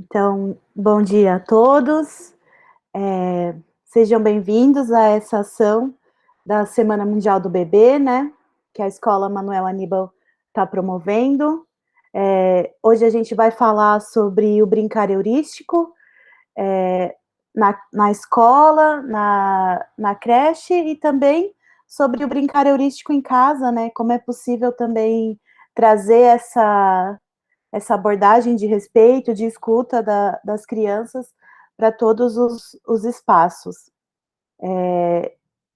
Então, bom dia a todos. Sejam bem-vindos a essa ação da Semana Mundial do Bebê, né? Que a Escola Manuel Aníbal está promovendo. Hoje a gente vai falar sobre o brincar heurístico na escola, na creche e também sobre o brincar heurístico em casa, né? Como é possível também trazer essa abordagem de respeito, de escuta das crianças para todos os espaços.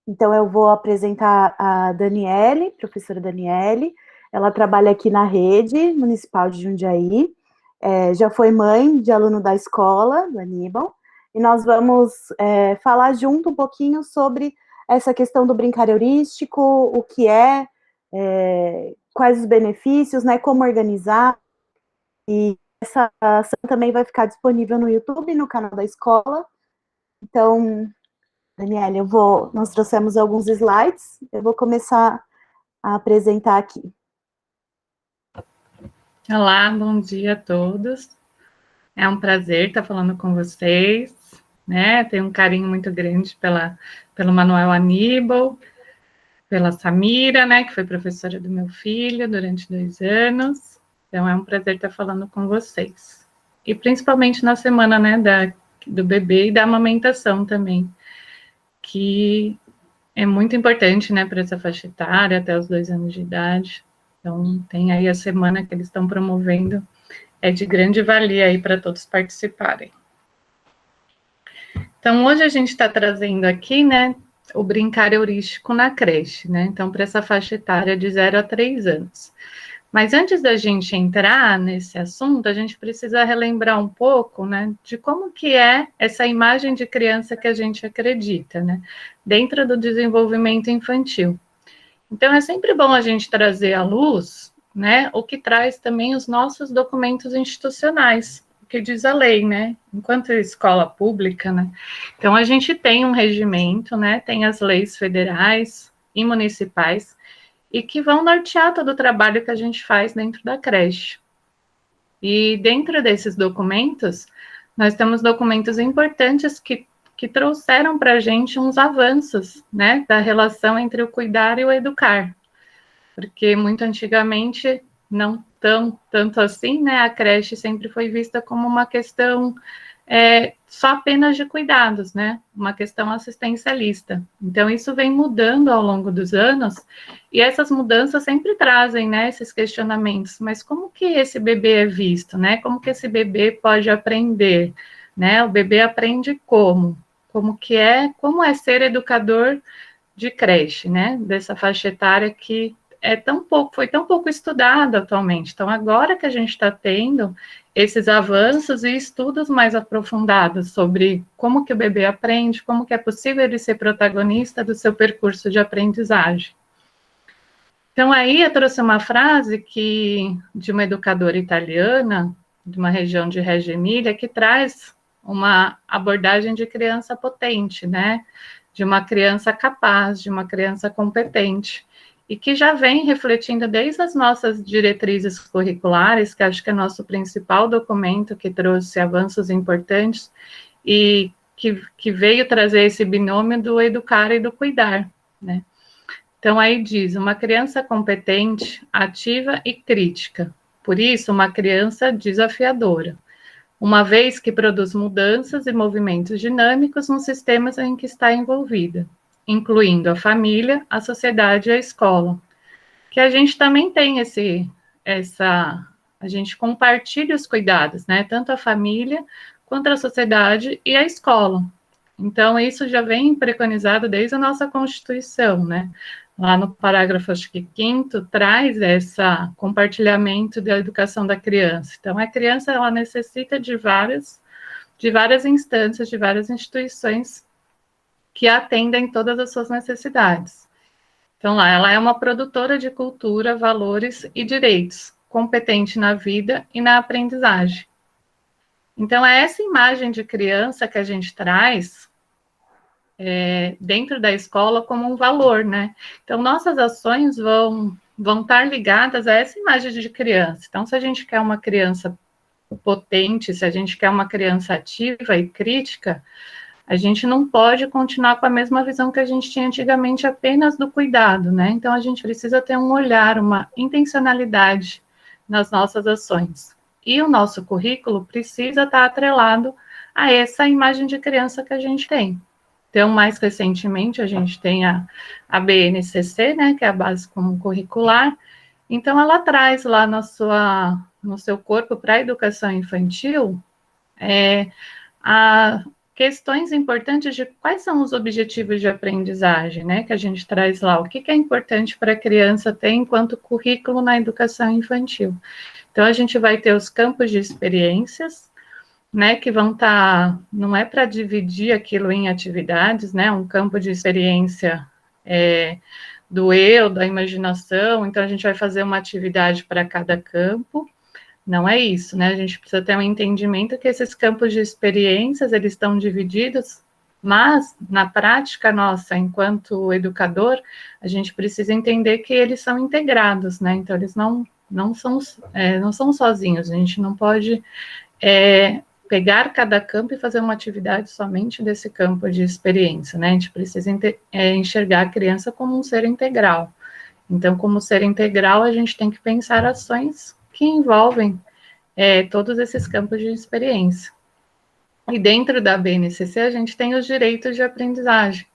Então, eu vou apresentar a Daniele, professora Daniele. Ela trabalha aqui na rede municipal de Jundiaí, já foi mãe de aluno da escola, do Aníbal, e nós vamos falar junto um pouquinho sobre essa questão do brincar heurístico, o que quais os benefícios, né, como organizar. E essa ação também vai ficar disponível no YouTube, no canal da escola. Então, Daniela, nós trouxemos alguns slides, eu vou começar a apresentar aqui. Olá, bom dia a todos. É um prazer estar falando com vocês, né? Tenho um carinho muito grande pelo Manuel Aníbal, pela Samira, né, que foi professora do meu filho durante 2 anos. Então, é um prazer estar falando com vocês. E principalmente na semana, né, do bebê e da amamentação também, que é muito importante, né, para essa faixa etária, até os 2 anos de idade. Então, tem aí a semana que eles estão promovendo, é de grande valia aí para todos participarem. Então, hoje a gente está trazendo aqui, né, o brincar heurístico na creche, né, então para essa faixa etária de 0 a 3 anos. Mas antes da gente entrar nesse assunto, a gente precisa relembrar um pouco, né, de como que é essa imagem de criança que a gente acredita, né, dentro do desenvolvimento infantil. Então, é sempre bom a gente trazer à luz, né, o que traz também os nossos documentos institucionais, o que diz a lei, né, enquanto escola pública, né. Então, a gente tem um regimento, né, tem as leis federais e municipais, e que vão nortear todo o trabalho que a gente faz dentro da creche. E dentro desses documentos, nós temos documentos importantes que trouxeram para a gente uns avanços, né, da relação entre o cuidar e o educar. Porque muito antigamente, não tanto assim, né, a creche sempre foi vista como uma questão só apenas de cuidados, né, uma questão assistencialista. Então, isso vem mudando ao longo dos anos, e essas mudanças sempre trazem, né, esses questionamentos, mas como que esse bebê é visto, né, como que esse bebê pode aprender, né, o bebê aprende como é ser educador de creche, né, dessa faixa etária que foi tão pouco estudada atualmente. Então, agora que a gente está tendo esses avanços e estudos mais aprofundados sobre como que o bebê aprende, como que é possível ele ser protagonista do seu percurso de aprendizagem. Então, aí eu trouxe uma frase de uma educadora italiana, de uma região de Reggio Emília, que traz uma abordagem de criança potente, né? De uma criança capaz, de uma criança competente, e que já vem refletindo desde as nossas diretrizes curriculares, que acho que é nosso principal documento, que trouxe avanços importantes, e que veio trazer esse binômio do educar e do cuidar, né? Então, aí diz, uma criança competente, ativa e crítica, por isso, uma criança desafiadora, uma vez que produz mudanças e movimentos dinâmicos nos sistemas em que está envolvida, incluindo a família, a sociedade e a escola. Que a gente também tem a gente compartilha os cuidados, né? Tanto a família, quanto a sociedade e a escola. Então, isso já vem preconizado desde a nossa Constituição, né? Lá no parágrafo, acho que 5º, traz esse compartilhamento da educação da criança. Então, a criança, ela necessita de várias instâncias, de várias instituições que atendem todas as suas necessidades. Então, lá, ela é uma produtora de cultura, valores e direitos, competente na vida e na aprendizagem. Então, é essa imagem de criança que a gente traz dentro da escola como um valor, né? Então, nossas ações vão estar ligadas a essa imagem de criança. Então, se a gente quer uma criança potente, se a gente quer uma criança ativa e crítica, a gente não pode continuar com a mesma visão que a gente tinha antigamente apenas do cuidado, né? Então, a gente precisa ter um olhar, uma intencionalidade nas nossas ações. E o nosso currículo precisa estar atrelado a essa imagem de criança que a gente tem. Então, mais recentemente, a gente tem a BNCC, né, que é a Base Comum Curricular. Então, ela traz lá no seu corpo para a educação infantil a questões importantes de quais são os objetivos de aprendizagem, né, que a gente traz lá. O que é importante para a criança ter enquanto currículo na educação infantil. Então, a gente vai ter os campos de experiências, né, que vão estar, não é para dividir aquilo em atividades, né, um campo de experiência do eu, da imaginação, então a gente vai fazer uma atividade para cada campo, não é isso, né, a gente precisa ter um entendimento que esses campos de experiências, eles estão divididos, mas, na prática nossa, enquanto educador, a gente precisa entender que eles são integrados, né, então eles não são sozinhos, a gente não pode pegar cada campo e fazer uma atividade somente desse campo de experiência, né? A gente precisa enxergar a criança como um ser integral. Então, como ser integral, a gente tem que pensar ações que envolvem todos esses campos de experiência. E dentro da BNCC, a gente tem os direitos de aprendizagem,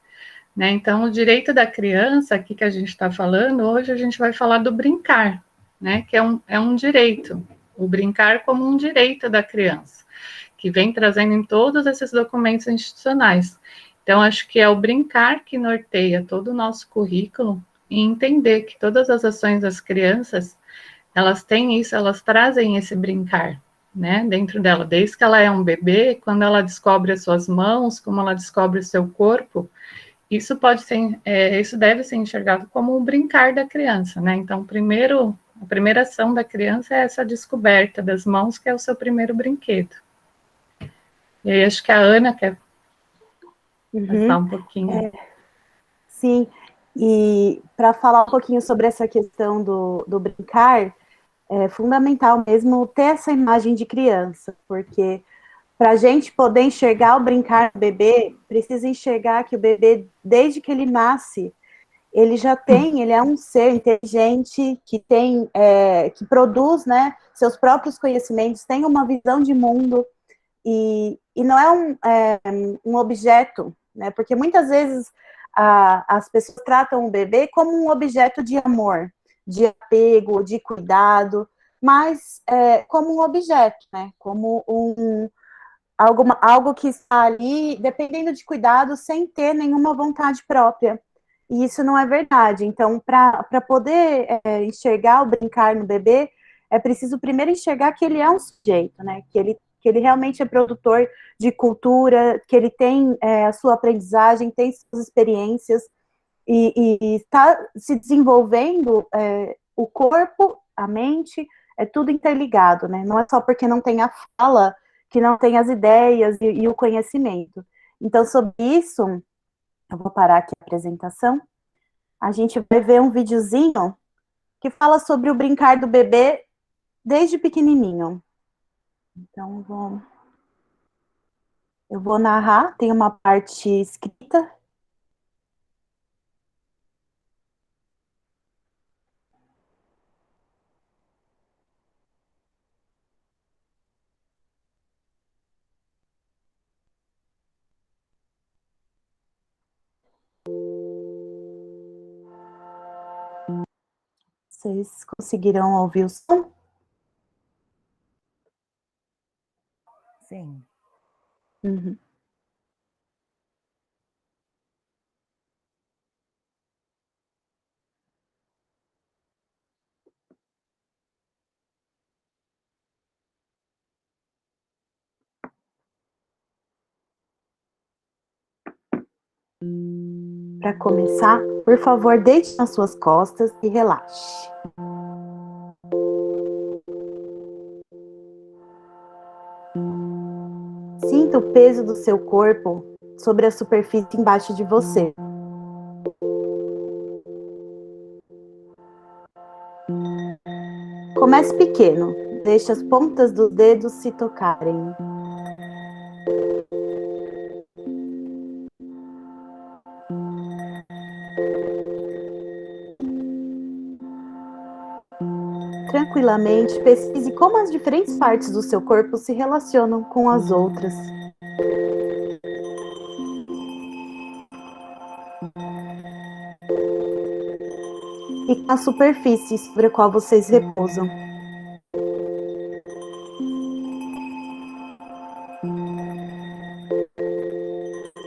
né? Então, o direito da criança, aqui que a gente está falando, hoje a gente vai falar do brincar, né? Que é um direito, o brincar como um direito da criança, que vem trazendo em todos esses documentos institucionais. Então, acho que é o brincar que norteia todo o nosso currículo e entender que todas as ações das crianças, elas têm isso, elas trazem esse brincar, né, dentro dela, desde que ela é um bebê, quando ela descobre as suas mãos, como ela descobre o seu corpo, isso pode ser, isso deve ser enxergado como um brincar da criança, né, então, a primeira ação da criança é essa descoberta das mãos, que é o seu primeiro brinquedo. E aí, acho que a Ana quer passar um pouquinho. Sim, e para falar um pouquinho sobre essa questão do brincar, é fundamental mesmo ter essa imagem de criança, porque para a gente poder enxergar o brincar do bebê, precisa enxergar que o bebê, desde que ele nasce, ele é um ser inteligente, que tem, que produz, né, seus próprios conhecimentos, tem uma visão de mundo, e não é um objeto, né, porque muitas vezes as pessoas tratam o bebê como um objeto de amor, de apego, de cuidado, mas como um objeto, né, como algo que está ali, dependendo de cuidado, sem ter nenhuma vontade própria. E isso não é verdade. Então, para poder enxergar o brincar no bebê, é preciso primeiro enxergar que ele é um sujeito, né? Que ele realmente é produtor de cultura, que ele tem a sua aprendizagem, tem suas experiências, e está se desenvolvendo o corpo, a mente, é tudo interligado, né? Não é só porque não tem a fala que não tem as ideias e o conhecimento. Então, sobre isso, eu vou parar aqui a apresentação. A gente vai ver um videozinho que fala sobre o brincar do bebê desde pequenininho. Então, eu vou narrar, tem uma parte escrita. Vocês conseguiram ouvir o som? Sim. Uhum. Para começar, por favor, deite nas suas costas e relaxe. Sinta o peso do seu corpo sobre a superfície embaixo de você. Comece pequeno, deixe as pontas dos dedos se tocarem. Tranquilamente, pesquise como as diferentes partes do seu corpo se relacionam com as outras. E com a superfície sobre a qual vocês repousam.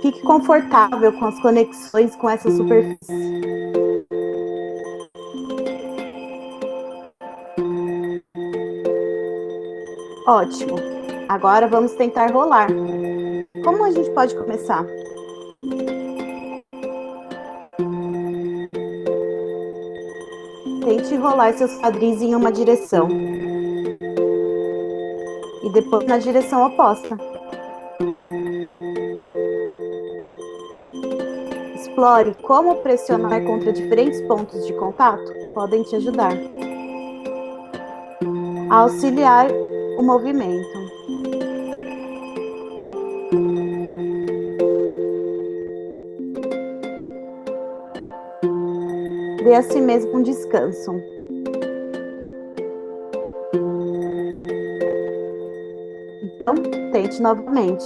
Fique confortável com as conexões com essa superfície. Ótimo. Agora vamos tentar rolar. Como a gente pode começar? Tente rolar seus quadris em uma direção. E depois na direção oposta. Explore como pressionar contra diferentes pontos de contato podem te ajudar a auxiliar o movimento. Dê a si mesmo um descanso. Então, tente novamente.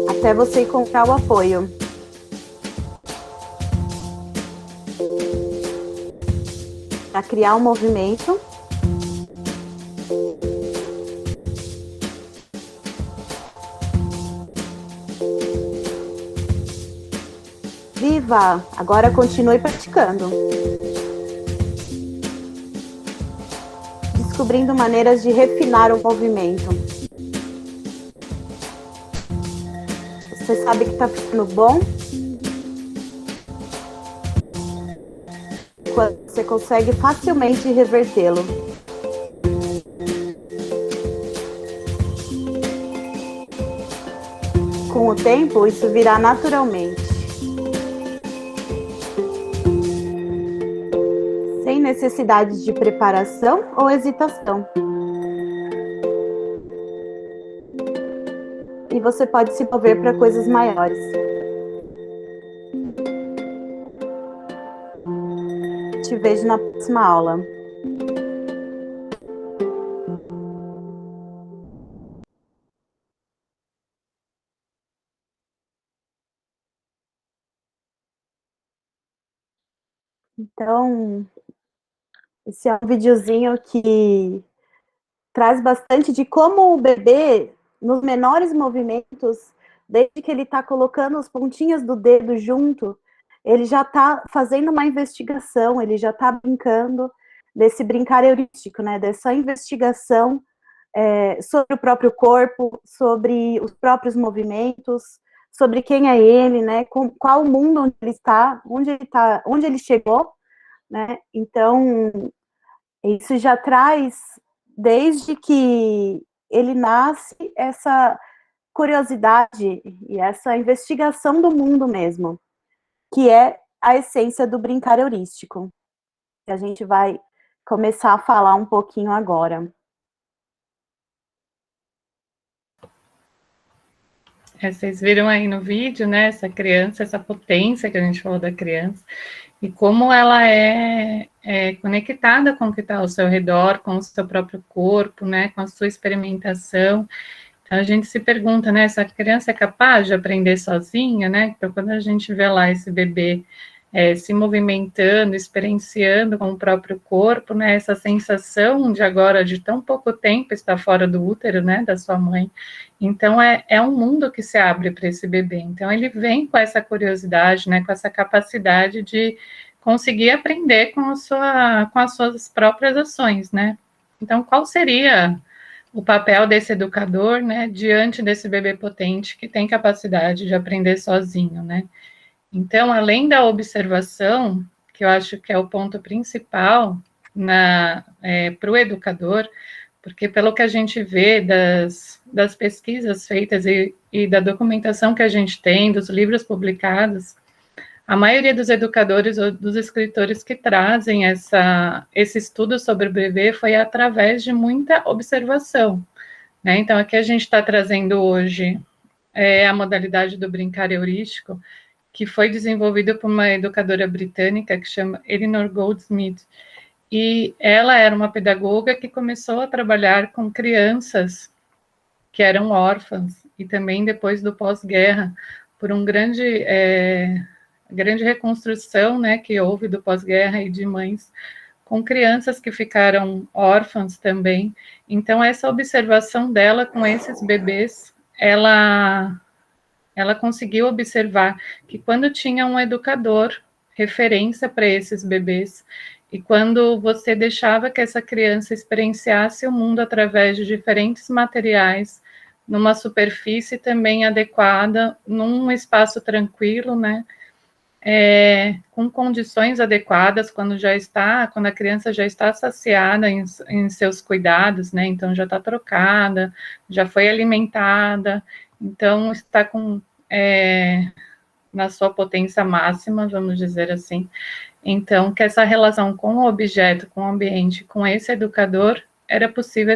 Até você encontrar o apoio. Para criar um movimento. Viva! Agora continue praticando. Descobrindo maneiras de refinar o movimento. Você sabe que está ficando bom? Quando você consegue facilmente revertê-lo. Com o tempo, isso virá naturalmente. Sem necessidade de preparação ou hesitação. E você pode se mover para coisas maiores. Te vejo na próxima aula. Então, esse é um videozinho que traz bastante de como o bebê, nos menores movimentos, desde que ele está colocando as pontinhas do dedo junto, ele já está fazendo uma investigação, ele já está brincando desse brincar heurístico, né? Dessa investigação sobre o próprio corpo, sobre os próprios movimentos, sobre quem é ele, né? Qual o mundo onde ele está, onde ele chegou, né? Então, isso já traz, desde que ele nasce, essa curiosidade e essa investigação do mundo mesmo, que é a essência do brincar heurístico, que a gente vai começar a falar um pouquinho agora. Vocês viram aí no vídeo, né, essa criança, essa potência que a gente falou da criança, e como ela é conectada com o que está ao seu redor, com o seu próprio corpo, né, com a sua experimentação. Então, a gente se pergunta, né, essa criança é capaz de aprender sozinha, né? Então, quando a gente vê lá esse bebê se movimentando, experienciando com o próprio corpo, né, essa sensação de agora, de tão pouco tempo estar fora do útero, né, da sua mãe. Então, é um mundo que se abre para esse bebê. Então, ele vem com essa curiosidade, né, com essa capacidade de conseguir aprender com as suas próprias ações, né. Então, qual seria o papel desse educador, né, diante desse bebê potente que tem capacidade de aprender sozinho, né? Então, além da observação, que eu acho que é o ponto principal para o educador, porque pelo que a gente vê das pesquisas feitas e da documentação que a gente tem, dos livros publicados, a maioria dos educadores ou dos escritores que trazem esse estudo sobre o bebê foi através de muita observação, né? Então, aqui a gente está trazendo hoje a modalidade do brincar heurístico, que foi desenvolvida por uma educadora britânica que chama Elinor Goldsmith, e ela era uma pedagoga que começou a trabalhar com crianças que eram órfãs, e também depois do pós-guerra, por um grande reconstrução, né, que houve do pós-guerra e de mães com crianças que ficaram órfãs também. Então, essa observação dela com esses bebês, ela conseguiu observar que quando tinha um educador, referência para esses bebês, e quando você deixava que essa criança experienciasse o mundo através de diferentes materiais, numa superfície também adequada, num espaço tranquilo, né? Com condições adequadas, quando a criança já está saciada em seus cuidados, né? Então já está trocada, já foi alimentada, então está na sua potência máxima, vamos dizer assim. Então, que essa relação com o objeto, com o ambiente, com esse educador, era possível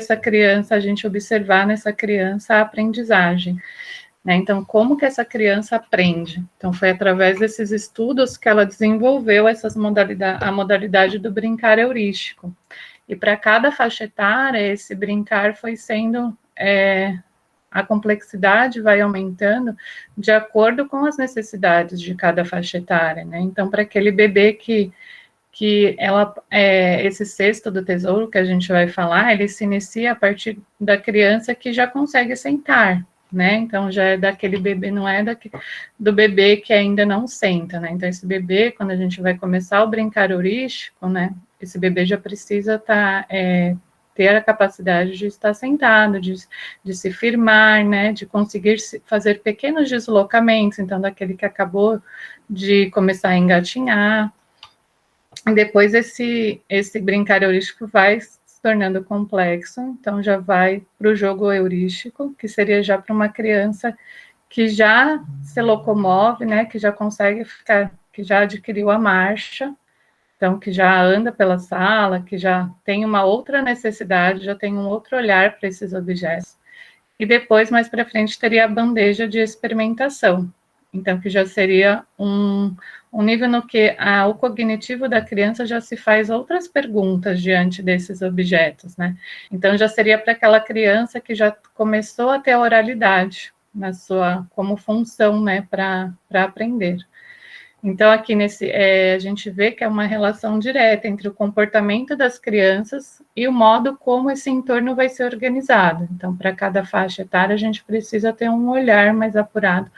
a gente observar nessa criança a aprendizagem, né? Então, como que essa criança aprende? Então, foi através desses estudos que ela desenvolveu a modalidade do brincar heurístico. E para cada faixa etária, esse brincar foi sendo a complexidade vai aumentando de acordo com as necessidades de cada faixa etária, né? Então, para aquele bebê que esse cesto do tesouro que a gente vai falar, ele se inicia a partir da criança que já consegue sentar, né? Então, já é daquele bebê, não é do bebê que ainda não senta, né? Então, esse bebê, quando a gente vai começar o brincar heurístico, né? Esse bebê já precisa ter a capacidade de estar sentado, de se firmar, né, de conseguir fazer pequenos deslocamentos, então, daquele que acabou de começar a engatinhar. E depois esse brincar heurístico vai se tornando complexo, então já vai para o jogo heurístico, que seria já para uma criança que já se locomove, né, que já consegue ficar, que já adquiriu a marcha, então, que já anda pela sala, que já tem uma outra necessidade, já tem um outro olhar para esses objetos. E depois, mais para frente, teria a bandeja de experimentação. Então, que já seria um nível no que o cognitivo da criança já se faz outras perguntas diante desses objetos, né? Então, já seria para aquela criança que já começou a ter a oralidade como função, né, para aprender. Então, aqui a gente vê que é uma relação direta entre o comportamento das crianças e o modo como esse entorno vai ser organizado. Então, para cada faixa etária, a gente precisa ter um olhar mais apurado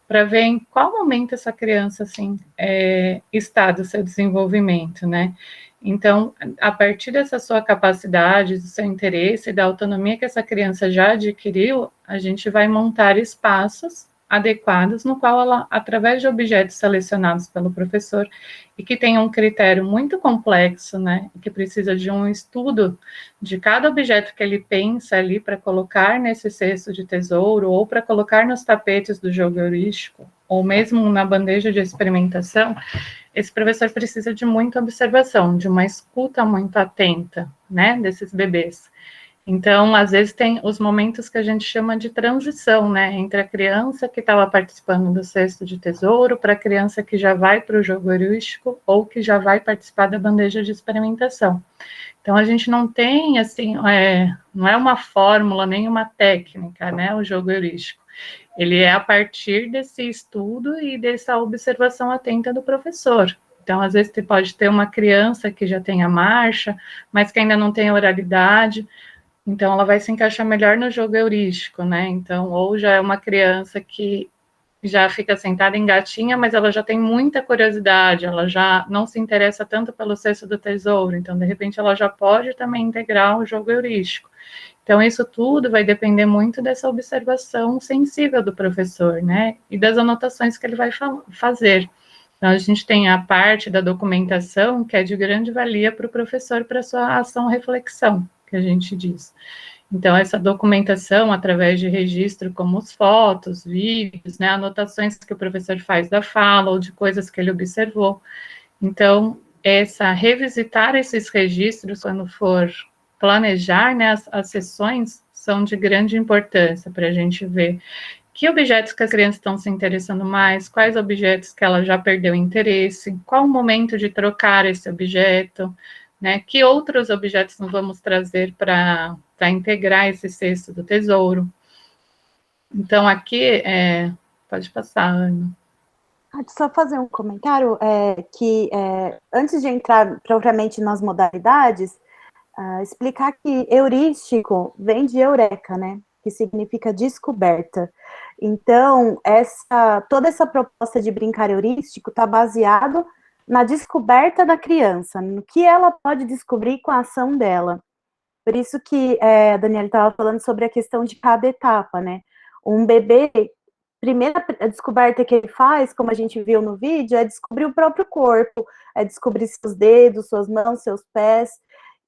para ver em qual momento essa criança assim, está do seu desenvolvimento, né? Então, a partir dessa sua capacidade, do seu interesse, da autonomia que essa criança já adquiriu, a gente vai montar espaços adequados, no qual ela, através de objetos selecionados pelo professor, e que tem um critério muito complexo, né, que precisa de um estudo de cada objeto que ele pensa ali para colocar nesse cesto de tesouro, ou para colocar nos tapetes do jogo heurístico, ou mesmo na bandeja de experimentação, esse professor precisa de muita observação, de uma escuta muito atenta, né, desses bebês. Então, às vezes, tem os momentos que a gente chama de transição, né, entre a criança que estava participando do cesto de tesouro para a criança que já vai para o jogo heurístico ou que já vai participar da bandeja de experimentação. Então, a gente não tem, assim, não é uma fórmula, nem uma técnica, né, o jogo heurístico. Ele é a partir desse estudo e dessa observação atenta do professor. Então, às vezes, você pode ter uma criança que já tem a marcha, mas que ainda não tem a oralidade. Então, ela vai se encaixar melhor no jogo heurístico, né? Então, ou já é uma criança que já fica sentada em gatinha, mas ela já tem muita curiosidade, ela já não se interessa tanto pelo cesto do tesouro, então, de repente, ela já pode também integrar o jogo heurístico. Então, isso tudo vai depender muito dessa observação sensível do professor, né? E das anotações que ele vai fazer. Então, a gente tem a parte da documentação, que é de grande valia para o professor, para a sua ação-reflexão, que a gente diz. Então, essa documentação através de registro, como as fotos, vídeos, né, anotações que o professor faz da fala ou de coisas que ele observou. Então, revisitar esses registros quando for planejar, né, as sessões são de grande importância para a gente ver que objetos que as crianças estão se interessando mais, quais objetos que ela já perdeu interesse, qual o momento de trocar esse objeto, né? Que outros objetos nós vamos trazer para integrar esse cesto do tesouro. Então, aqui, pode passar, Ana. Só fazer um comentário, antes de entrar propriamente nas modalidades, explicar que heurístico vem de eureka, né? Que significa descoberta. Então, toda essa proposta de brincar heurístico está baseado na descoberta da criança, no que ela pode descobrir com a ação dela. Por isso que a Daniela estava falando sobre a questão de cada etapa, né? Um bebê, primeira descoberta que ele faz, como a gente viu no vídeo, é descobrir o próprio corpo, é descobrir seus dedos, suas mãos, seus pés.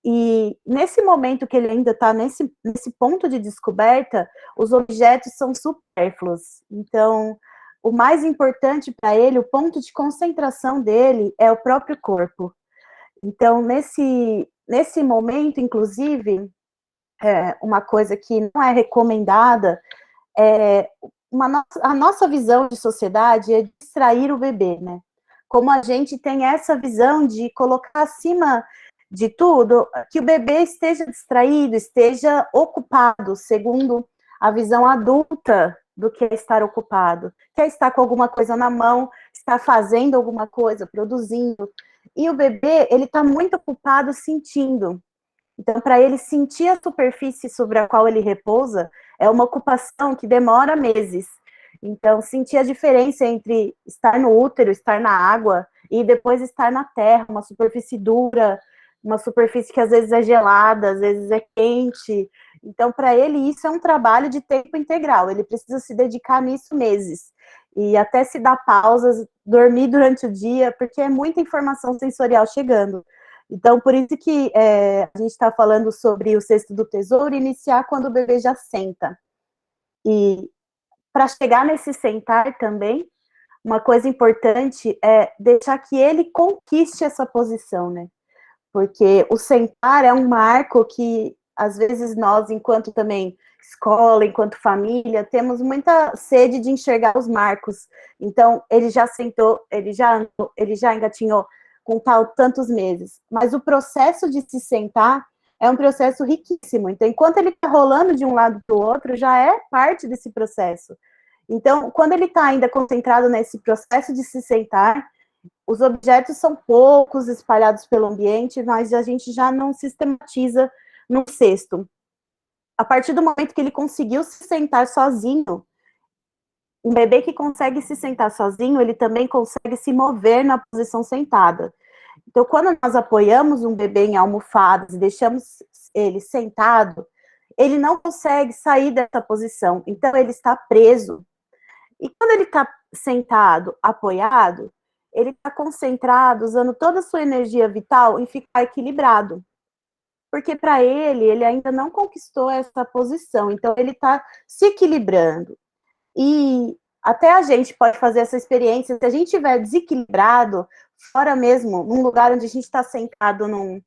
E nesse momento que ele ainda está nesse ponto de descoberta, os objetos são supérfluos. Então, o mais importante para ele, o ponto de concentração dele é o próprio corpo. Então, nesse momento, inclusive, uma coisa que não é recomendada, a nossa visão de sociedade é distrair o bebê, né? Como a gente tem essa visão de colocar acima de tudo, que o bebê esteja distraído, esteja ocupado, segundo a visão adulta do que é estar ocupado. Quer estar com alguma coisa na mão, estar fazendo alguma coisa, produzindo. E o bebê, ele está muito ocupado sentindo. Então, para ele sentir a superfície sobre a qual ele repousa, é uma ocupação que demora meses. Então, sentir a diferença entre estar no útero, estar na água, e depois estar na terra, uma superfície dura, uma superfície que às vezes é gelada, às vezes é quente. Então, para ele, isso é um trabalho de tempo integral. Ele precisa se dedicar nisso meses. E até se dar pausas, dormir durante o dia, porque é muita informação sensorial chegando. Então, por isso que a gente está falando sobre o cesto do tesouro, iniciar quando o bebê já senta. E para chegar nesse sentar também, uma coisa importante é deixar que ele conquiste essa posição, né? Porque o sentar é um marco que, às vezes, nós, enquanto também escola, enquanto família, temos muita sede de enxergar os marcos. Então, ele já sentou, ele já andou, ele já engatinhou com tantos meses. Mas o processo de se sentar é um processo riquíssimo. Então, enquanto ele está rolando de um lado para o outro, já é parte desse processo. Então, quando ele está ainda concentrado nesse processo de se sentar, os objetos são poucos espalhados pelo ambiente, mas a gente já não sistematiza no cesto. A partir do momento que ele conseguiu se sentar sozinho, um bebê que consegue se sentar sozinho, ele também consegue se mover na posição sentada. Então, quando nós apoiamos um bebê em almofadas e deixamos ele sentado, ele não consegue sair dessa posição. Então, ele está preso. E quando ele está sentado, apoiado, ele está concentrado, usando toda a sua energia vital em ficar equilibrado. Porque para ele ainda não conquistou essa posição. Então, ele está se equilibrando. E até a gente pode fazer essa experiência, se a gente estiver desequilibrado, fora mesmo, num lugar onde a gente está sentado num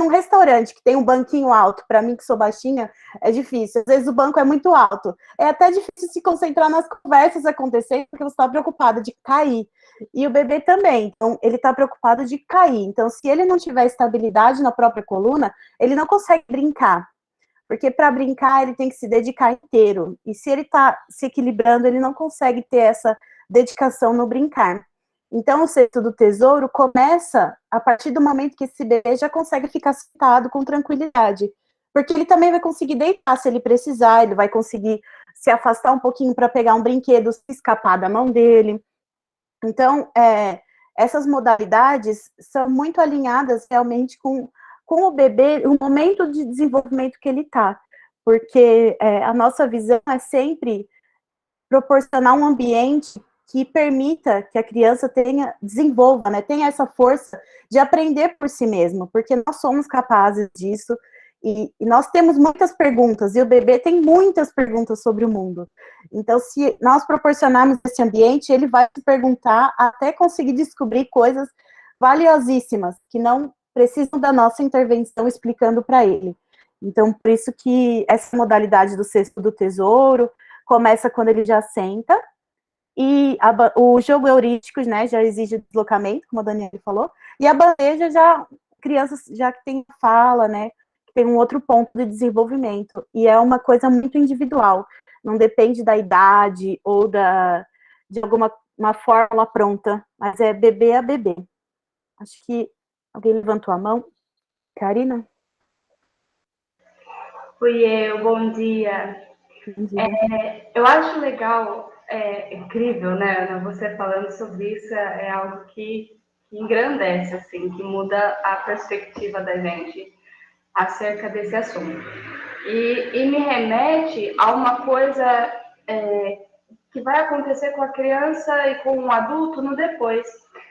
restaurante que tem um banquinho alto, para mim que sou baixinha, é difícil. Às vezes o banco é muito alto. É até difícil se concentrar nas conversas acontecendo, porque você está preocupado de cair. E o bebê também. Então, ele está preocupado de cair. Então, se ele não tiver estabilidade na própria coluna, ele não consegue brincar. Porque para brincar, ele tem que se dedicar inteiro. E se ele está se equilibrando, ele não consegue ter essa dedicação no brincar. Então, o cesto do tesouro começa a partir do momento que esse bebê já consegue ficar sentado com tranquilidade. Porque ele também vai conseguir deitar se ele precisar, ele vai conseguir se afastar um pouquinho para pegar um brinquedo, se escapar da mão dele. Então, essas modalidades são muito alinhadas realmente com o bebê, o momento de desenvolvimento que ele está. Porque a nossa visão é sempre proporcionar um ambiente que permita que a criança desenvolva, né, tenha essa força de aprender por si mesma, porque nós somos capazes disso, E nós temos muitas perguntas, e o bebê tem muitas perguntas sobre o mundo. Então, se nós proporcionarmos esse ambiente, ele vai se perguntar até conseguir descobrir coisas valiosíssimas, que não precisam da nossa intervenção explicando para ele. Então, por isso que essa modalidade do cesto do tesouro começa quando ele já senta, e o jogo heurístico, né, já exige deslocamento, como a Daniela falou, e a bandeja já, crianças já que tem fala, né, que tem um outro ponto de desenvolvimento, e é uma coisa muito individual, não depende da idade ou de alguma uma fórmula pronta, mas é bebê a bebê. Acho que alguém levantou a mão. Karina? Oi, bom dia. Bom dia. Eu acho legal, incrível, né, Ana? Você falando sobre isso é algo que engrandece, assim, que muda a perspectiva da gente acerca desse assunto. E me remete a uma coisa que vai acontecer com a criança e com o adulto no depois.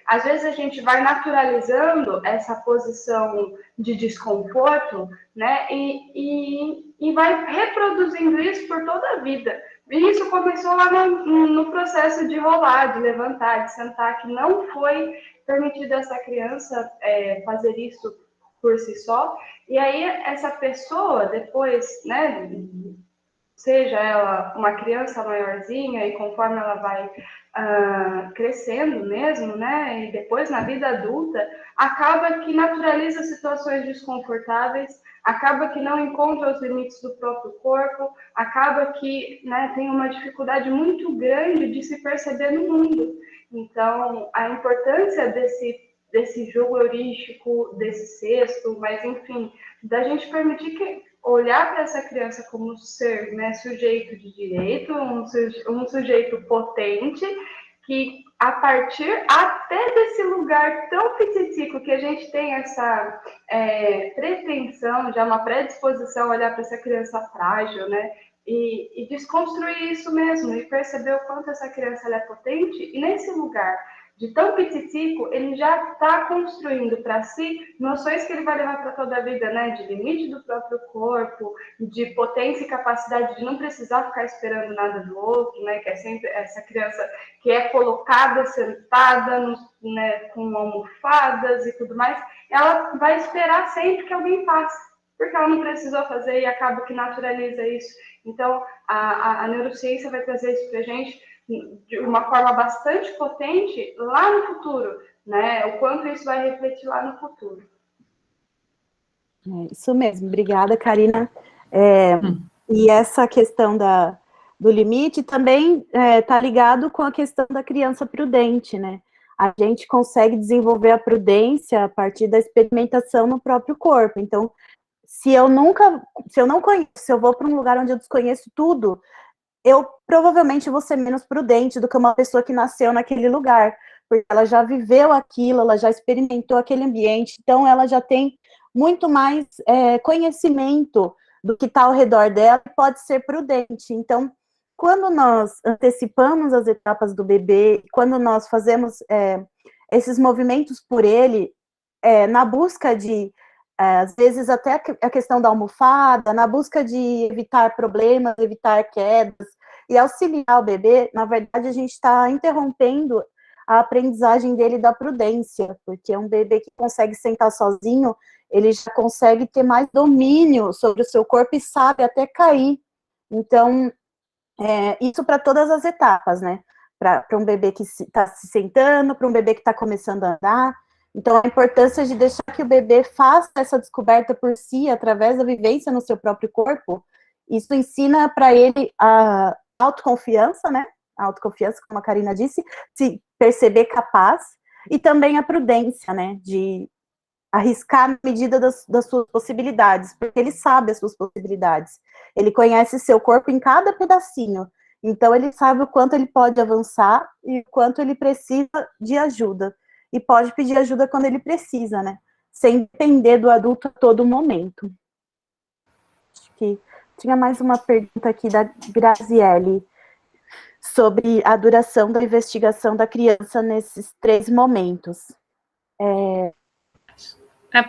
Às vezes a gente vai naturalizando essa posição de desconforto, né? E vai reproduzindo isso por toda a vida. E isso começou lá no processo de rolar, de levantar, de sentar, que não foi permitido essa criança fazer isso por si só. E aí essa pessoa depois, né? Seja ela uma criança maiorzinha e conforme ela vai crescendo mesmo, né, e depois na vida adulta, acaba que naturaliza situações desconfortáveis, acaba que não encontra os limites do próprio corpo, acaba que, né, tem uma dificuldade muito grande de se perceber no mundo. Então, a importância desse jogo heurístico, desse cesto, mas enfim, da gente permitir que olhar para essa criança como ser, né, sujeito de direito, um sujeito potente, que a partir até desse lugar tão petitico que a gente tem essa pretensão, já uma predisposição a olhar para essa criança frágil, né, e desconstruir isso mesmo, e perceber o quanto essa criança ela é potente, e nesse lugar de tão petitico, ele já está construindo para si noções que ele vai levar para toda a vida, né? De limite do próprio corpo, de potência e capacidade de não precisar ficar esperando nada do outro, né? Que é sempre essa criança que é colocada, sentada, né, com almofadas e tudo mais, ela vai esperar sempre que alguém passe, porque ela não precisou fazer e acaba que naturaliza isso. Então, a neurociência vai trazer isso para a gente de uma forma bastante potente lá no futuro, né? O quanto isso vai refletir lá no futuro. Isso mesmo, obrigada, Karina. E essa questão do limite também está ligado com a questão da criança prudente, né? A gente consegue desenvolver a prudência a partir da experimentação no próprio corpo. Então, se eu não conheço, se eu vou para um lugar onde eu desconheço tudo, eu provavelmente vou ser menos prudente do que uma pessoa que nasceu naquele lugar, porque ela já viveu aquilo, ela já experimentou aquele ambiente, então ela já tem muito mais conhecimento do que está ao redor dela e pode ser prudente. Então, quando nós antecipamos as etapas do bebê, quando nós fazemos esses movimentos por ele, na busca de às vezes até a questão da almofada, na busca de evitar problemas, evitar quedas, e auxiliar o bebê, na verdade, a gente está interrompendo a aprendizagem dele da prudência, porque um bebê que consegue sentar sozinho, ele já consegue ter mais domínio sobre o seu corpo e sabe até cair. Então, isso para todas as etapas, né? Para um bebê que está se sentando, para um bebê que está começando a andar. Então, a importância de deixar que o bebê faça essa descoberta por si, através da vivência no seu próprio corpo, isso ensina para ele a autoconfiança, né? A autoconfiança, como a Karina disse, se perceber capaz, e também a prudência, né? De arriscar na medida das suas possibilidades, porque ele sabe as suas possibilidades. Ele conhece seu corpo em cada pedacinho, então ele sabe o quanto ele pode avançar e o quanto ele precisa de ajuda. E pode pedir ajuda quando ele precisa, né? Sem depender do adulto a todo momento. Acho que tinha mais uma pergunta aqui da Graziele sobre a duração da investigação da criança nesses 3 momentos.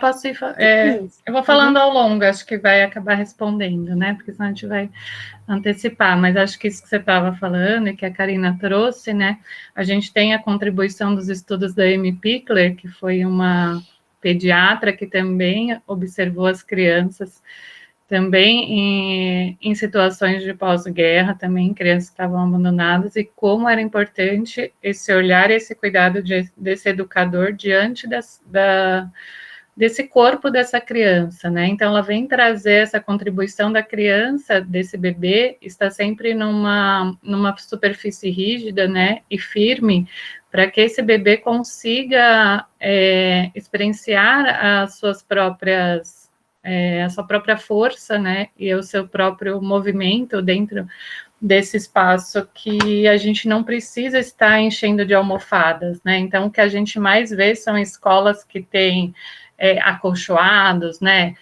Posso ir, Isso. eu vou falando ao longo, acho que vai acabar respondendo, né? Porque senão a gente vai antecipar, mas acho que isso que você estava falando e que a Karina trouxe, né? A gente tem a contribuição dos estudos da Amy Pickler, que foi uma pediatra que também observou as crianças também em situações de pós-guerra, também crianças que estavam abandonadas, e como era importante esse olhar, esse cuidado desse educador diante desse corpo dessa criança, né? Então, ela vem trazer essa contribuição da criança, desse bebê, está sempre numa superfície rígida, né, e firme, para que esse bebê consiga experienciar as suas próprias a sua própria força, né, e o seu próprio movimento dentro desse espaço que a gente não precisa estar enchendo de almofadas, né? Então, o que a gente mais vê são escolas que têm acolchoados, né,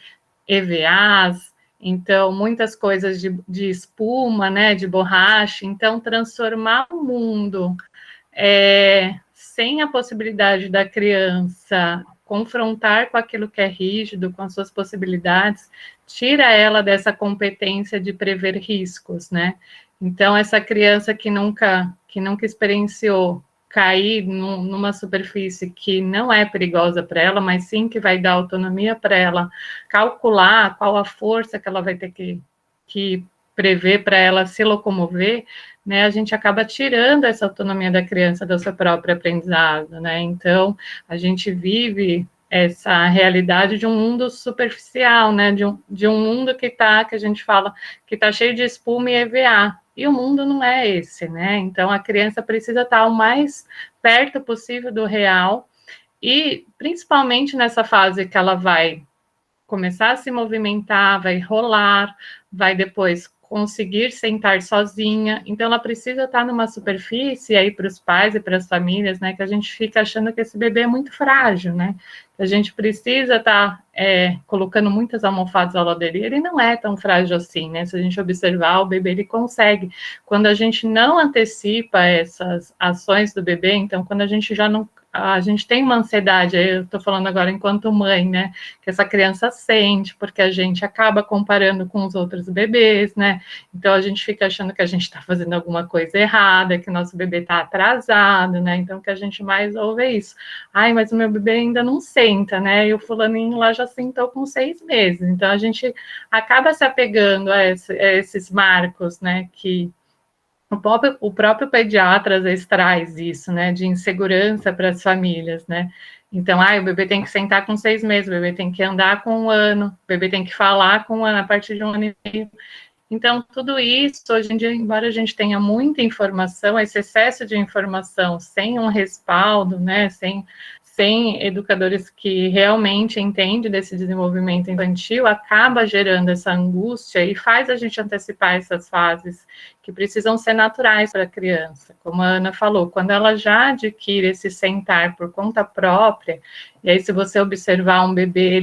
EVAs, então, muitas coisas de espuma, né, de borracha. Então, transformar o mundo sem a possibilidade da criança confrontar com aquilo que é rígido, com as suas possibilidades, tira ela dessa competência de prever riscos, né? Então, essa criança que nunca experienciou cair numa superfície que não é perigosa para ela, mas sim que vai dar autonomia para ela calcular qual a força que ela vai ter que prever para ela se locomover, né, a gente acaba tirando essa autonomia da criança do seu próprio aprendizado, né? Então, a gente vive essa realidade de um mundo superficial, né? De um mundo que a gente fala que está cheio de espuma e EVA. E o mundo não é esse, né? Então, a criança precisa estar o mais perto possível do real, e principalmente nessa fase que ela vai começar a se movimentar, vai rolar, vai depois conseguir sentar sozinha. Então, ela precisa estar numa superfície aí para os pais e para as famílias, né? Que a gente fica achando que esse bebê é muito frágil, né? Que a gente precisa estar colocando muitas almofadas ao lado dele. Ele não é tão frágil assim, né? Se a gente observar, o bebê ele consegue. Quando a gente não antecipa essas ações do bebê, então, quando a gente já não. A gente tem uma ansiedade, eu estou falando agora enquanto mãe, né? Que essa criança sente, porque a gente acaba comparando com os outros bebês, né? Então a gente fica achando que a gente está fazendo alguma coisa errada, que o nosso bebê está atrasado, né? Então o que a gente mais ouve é isso. Ai, mas o meu bebê ainda não senta, né? E o fulaninho lá já sentou com 6 meses. Então a gente acaba se apegando a esses marcos, né? Que o próprio pediatra às vezes traz isso, né, de insegurança para as famílias, né? Então, o bebê tem que sentar com 6 meses, o bebê tem que andar com 1 ano, o bebê tem que falar com 1 ano, a partir de 1 ano e meio. Então, tudo isso, hoje em dia, embora a gente tenha muita informação, esse excesso de informação, sem um respaldo, né, sem educadores que realmente entendem desse desenvolvimento infantil, acaba gerando essa angústia e faz a gente antecipar essas fases que precisam ser naturais para a criança. Como a Ana falou, quando ela já adquire esse sentar por conta própria, e aí se você observar um bebê,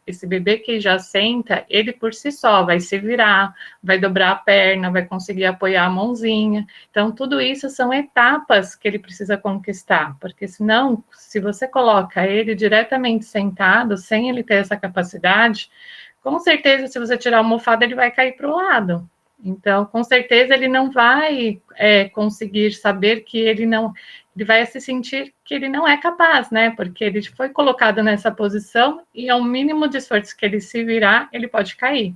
esse bebê que já senta, ele por si só vai se virar, vai dobrar a perna, vai conseguir apoiar a mãozinha. Então, tudo isso são etapas que ele precisa conquistar, porque senão, se você coloca ele diretamente sentado, sem ele ter essa capacidade, com certeza, se você tirar a almofada, ele vai cair para o lado. Então, com certeza, ele não vai conseguir saber que ele vai se sentir que ele não é capaz, né? Porque ele foi colocado nessa posição e ao mínimo de esforço que ele se virar, ele pode cair.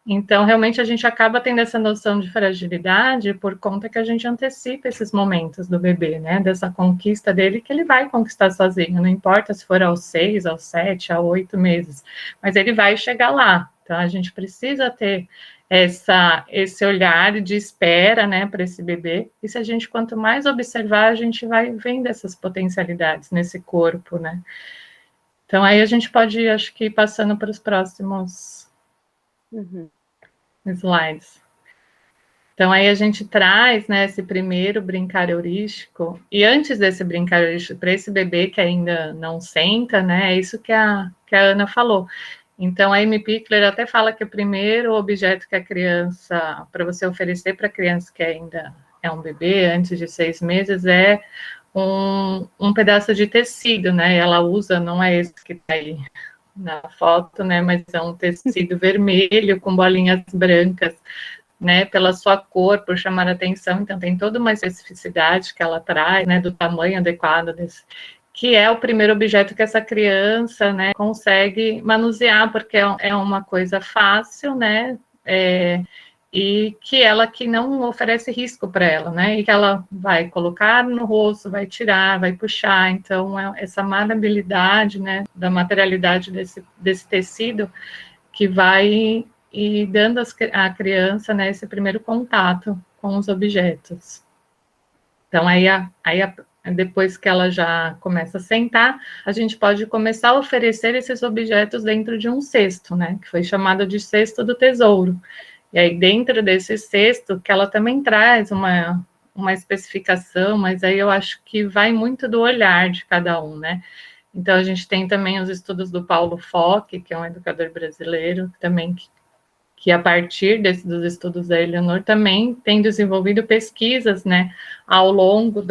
Então, realmente, a gente acaba tendo essa noção de fragilidade por conta que a gente antecipa esses momentos do bebê, né? Dessa conquista dele, que ele vai conquistar sozinho, não importa se for aos 6, aos 7, aos 8 meses, mas ele vai chegar lá. Então, a gente precisa ter esse olhar de espera, né, para esse bebê, e se a gente, quanto mais observar, a gente vai vendo essas potencialidades nesse corpo, né? Então, aí a gente pode ir, acho que, ir passando para os próximos slides. Então, aí a gente traz, né, esse primeiro brincar heurístico, e antes desse brincar heurístico, para esse bebê que ainda não senta, né, é isso que a Ana falou. Então, a Amy Pickler até fala que o primeiro objeto que a criança, para você oferecer para a criança que ainda é um bebê, antes de 6 meses, é um pedaço de tecido, né? Ela usa, não é esse que está aí na foto, né? Mas é um tecido vermelho com bolinhas brancas, né? Pela sua cor, por chamar a atenção. Então tem toda uma especificidade que ela traz, né? Do tamanho adequado desse, que é o primeiro objeto que essa criança, né, consegue manusear, porque é uma coisa fácil, né, e que não oferece risco para ela, né, e que ela vai colocar no rosto, vai tirar, vai puxar, então essa maleabilidade, né, da materialidade desse tecido que vai e dando à criança, né, esse primeiro contato com os objetos. Então, depois que ela já começa a sentar, a gente pode começar a oferecer esses objetos dentro de um cesto, né? Que foi chamado de cesto do tesouro. E aí, dentro desse cesto, que ela também traz uma especificação, mas aí eu acho que vai muito do olhar de cada um, né? Então, a gente tem também os estudos do Paulo Fock, que é um educador brasileiro, também que a partir dos estudos da Eleanor também tem desenvolvido pesquisas, né, ao longo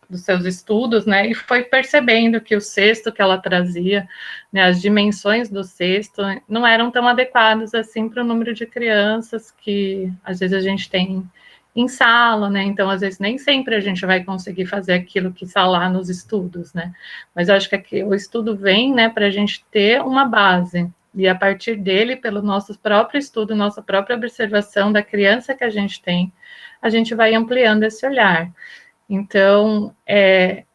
dos seus estudos, né, e foi percebendo que o cesto que ela trazia, né, as dimensões do cesto não eram tão adequadas assim para o número de crianças que às vezes a gente tem em sala, né, então às vezes nem sempre a gente vai conseguir fazer aquilo que está lá nos estudos, né, mas eu acho que aqui, o estudo vem, né, para a gente ter uma base, e a partir dele, pelo nosso próprio estudo, nossa própria observação da criança que a gente tem, a gente vai ampliando esse olhar. Então,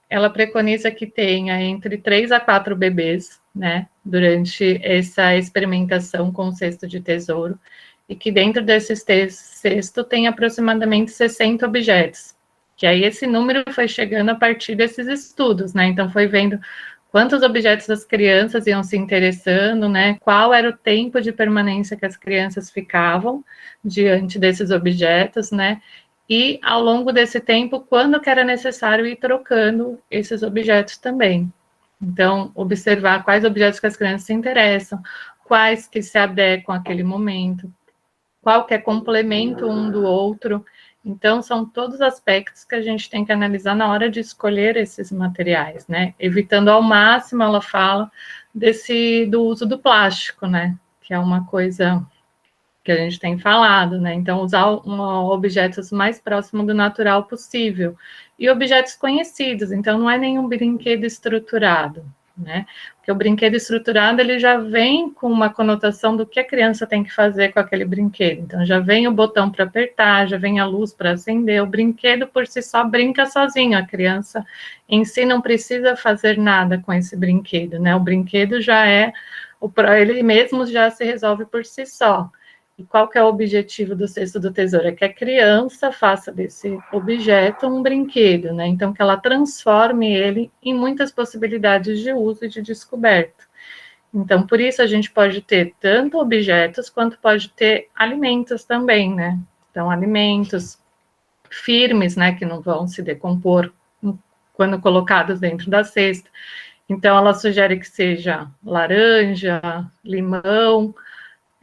ela preconiza que tenha entre 3 a 4 bebês, né, durante essa experimentação com o cesto de tesouro, e que dentro desse cesto tem aproximadamente 60 objetos, que aí esse número foi chegando a partir desses estudos, né, então foi vendo quantos objetos as crianças iam se interessando, né? Qual era o tempo de permanência que as crianças ficavam diante desses objetos, né? E ao longo desse tempo, quando que era necessário ir trocando esses objetos também. Então, observar quais objetos que as crianças se interessam, quais que se adequam àquele momento, qual que é complemento um do outro. Então, são todos aspectos que a gente tem que analisar na hora de escolher esses materiais, né? Evitando ao máximo, ela fala, do uso do plástico, né? Que é uma coisa que a gente tem falado, né? Então, usar objetos mais próximos do natural possível. E objetos conhecidos, então não é nenhum brinquedo estruturado, né? Porque o brinquedo estruturado, ele já vem com uma conotação do que a criança tem que fazer com aquele brinquedo. Então, já vem o botão para apertar, já vem a luz para acender. O brinquedo, por si só, brinca sozinho. A criança em si não precisa fazer nada com esse brinquedo, né? O brinquedo já ele mesmo já se resolve por si só. E qual que é o objetivo do cesto do tesouro? É que a criança faça desse objeto um brinquedo, né? Então, que ela transforme ele em muitas possibilidades de uso e de descoberta. Então, por isso a gente pode ter tanto objetos quanto pode ter alimentos também, né? Então, alimentos firmes, né? Que não vão se decompor quando colocados dentro da cesta. Então, ela sugere que seja laranja, limão,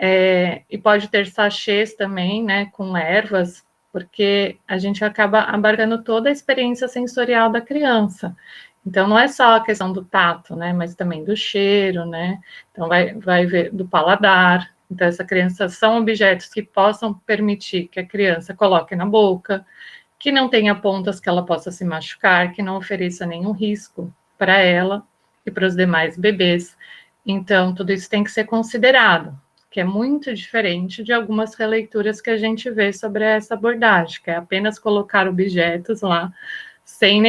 e pode ter sachês também, né, com ervas, porque a gente acaba abarcando toda a experiência sensorial da criança. Então, não é só a questão do tato, né, mas também do cheiro, né, então vai ver do paladar. Então, essa criança são objetos que possam permitir que a criança coloque na boca, que não tenha pontas que ela possa se machucar, que não ofereça nenhum risco para ela e para os demais bebês. Então, tudo isso tem que ser considerado, que é muito diferente de algumas releituras que a gente vê sobre essa abordagem, que é apenas colocar objetos lá, sem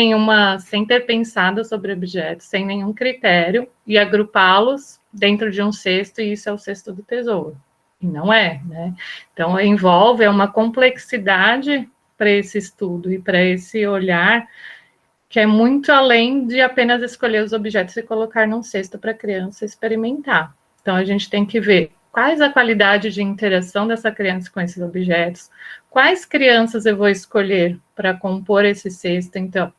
ter pensado sobre objetos, sem nenhum critério, e agrupá-los dentro de um cesto, e isso é o cesto do tesouro. E não é, né? Então, envolve uma complexidade para esse estudo e para esse olhar, que é muito além de apenas escolher os objetos e colocar num cesto para a criança experimentar. Então, a gente tem que ver quais a qualidade de interação dessa criança com esses objetos, quais crianças eu vou escolher para compor esse cesto. Então,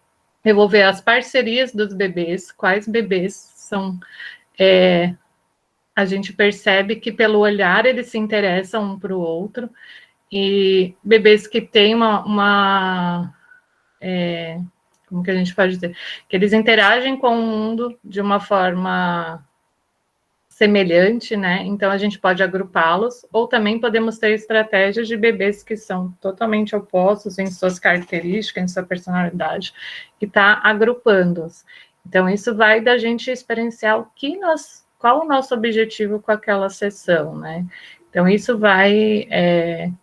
eu vou ver as parcerias dos bebês, quais bebês são... a gente percebe que pelo olhar eles se interessam um para o outro, e bebês que têm uma como que a gente pode dizer? Que eles interagem com o mundo de uma forma semelhante, né? Então a gente pode agrupá-los, ou também podemos ter estratégias de bebês que são totalmente opostos em suas características, em sua personalidade, que está agrupando-os. Então isso vai da gente experienciar qual o nosso objetivo com aquela sessão, né? Então isso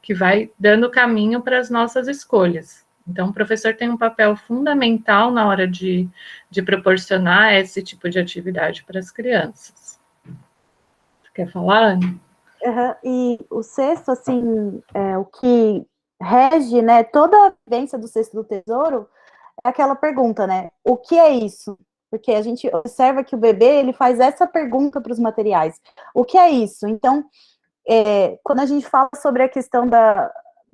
que vai dando caminho para as nossas escolhas. Então o professor tem um papel fundamental na hora de proporcionar esse tipo de atividade para as crianças. Quer falar, Anne? Uhum. E o sexto, assim, o que rege, né, toda a vivência do Cesto do Tesouro é aquela pergunta, né, o que é isso? Porque a gente observa que o bebê, ele faz essa pergunta para os materiais. O que é isso? Então, quando a gente fala sobre a questão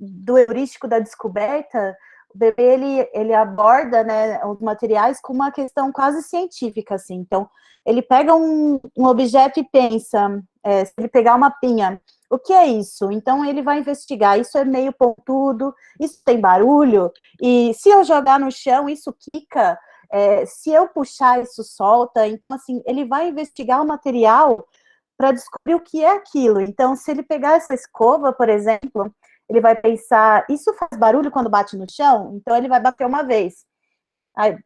do heurístico da descoberta, o bebê, ele aborda, né, os materiais com uma questão quase científica, assim. Então, ele pega um objeto e pensa, se ele pegar uma pinha, o que é isso? Então, ele vai investigar, isso é meio pontudo, isso tem barulho, e se eu jogar no chão, isso quica, se eu puxar, isso solta. Então, assim, ele vai investigar o material para descobrir o que é aquilo. Então, se ele pegar essa escova, por exemplo, ele vai pensar, isso faz barulho quando bate no chão? Então, ele vai bater uma vez. Aí,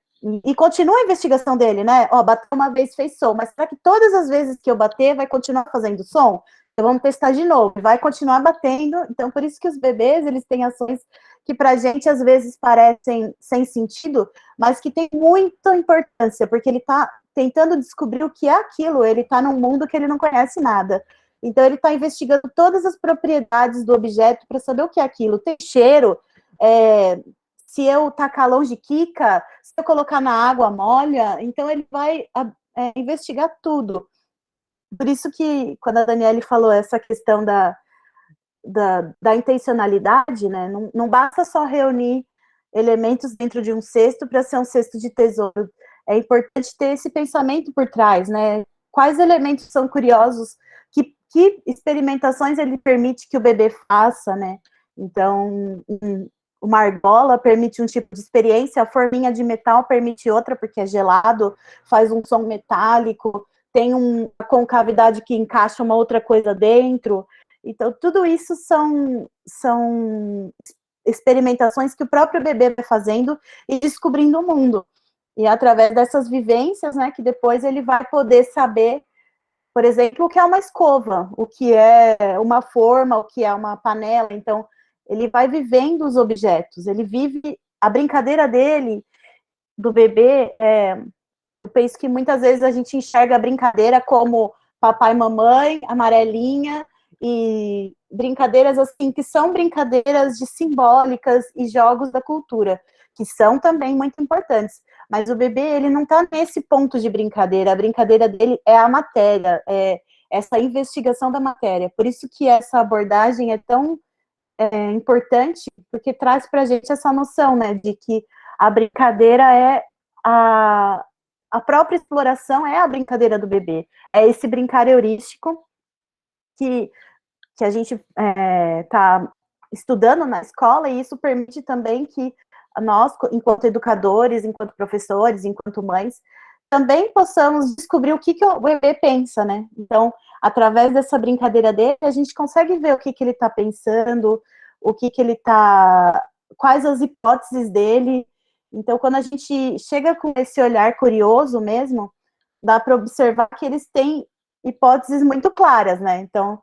e continua a investigação dele, né? Ó, bateu uma vez, fez som, mas será que todas as vezes que eu bater vai continuar fazendo som? Então, vamos testar de novo, vai continuar batendo. Então, por isso que os bebês, eles têm ações que pra gente, às vezes, parecem sem sentido, mas que tem muita importância, porque ele tá tentando descobrir o que é aquilo, ele tá num mundo que ele não conhece nada. Então, ele está investigando todas as propriedades do objeto para saber o que é aquilo. Tem cheiro, se eu tacar longe quica, se eu colocar na água molha, então ele vai investigar tudo. Por isso que, quando a Daniele falou essa questão da intencionalidade, né, não basta só reunir elementos dentro de um cesto para ser um cesto de tesouro. É importante ter esse pensamento por trás, né? Quais elementos são curiosos, que experimentações ele permite que o bebê faça, né? Então, uma argola permite um tipo de experiência, a forminha de metal permite outra, porque é gelado, faz um som metálico, tem uma concavidade que encaixa uma outra coisa dentro. Então, tudo isso são experimentações que o próprio bebê vai fazendo e descobrindo o mundo. E através dessas vivências, né, que depois ele vai poder saber, por exemplo, o que é uma escova, o que é uma forma, o que é uma panela. Então, ele vai vivendo os objetos, ele vive a brincadeira dele, do bebê. Eu penso que muitas vezes a gente enxerga a brincadeira como papai e mamãe, amarelinha, e brincadeiras assim, que são brincadeiras de simbólicas e jogos da cultura, que são também muito importantes. Mas o bebê, ele não está nesse ponto de brincadeira, a brincadeira dele é a matéria, é essa investigação da matéria. Por isso que essa abordagem é tão importante, porque traz para a gente essa noção, né, de que a brincadeira é a própria exploração, é a brincadeira do bebê, é esse brincar heurístico que a gente está estudando na escola, e isso permite também que nós, enquanto educadores, enquanto professores, enquanto mães, também possamos descobrir o que o bebê pensa, né? Então, através dessa brincadeira dele, a gente consegue ver o que ele está pensando, o que ele está, quais as hipóteses dele. Então, quando a gente chega com esse olhar curioso mesmo, dá para observar que eles têm hipóteses muito claras, né? Então,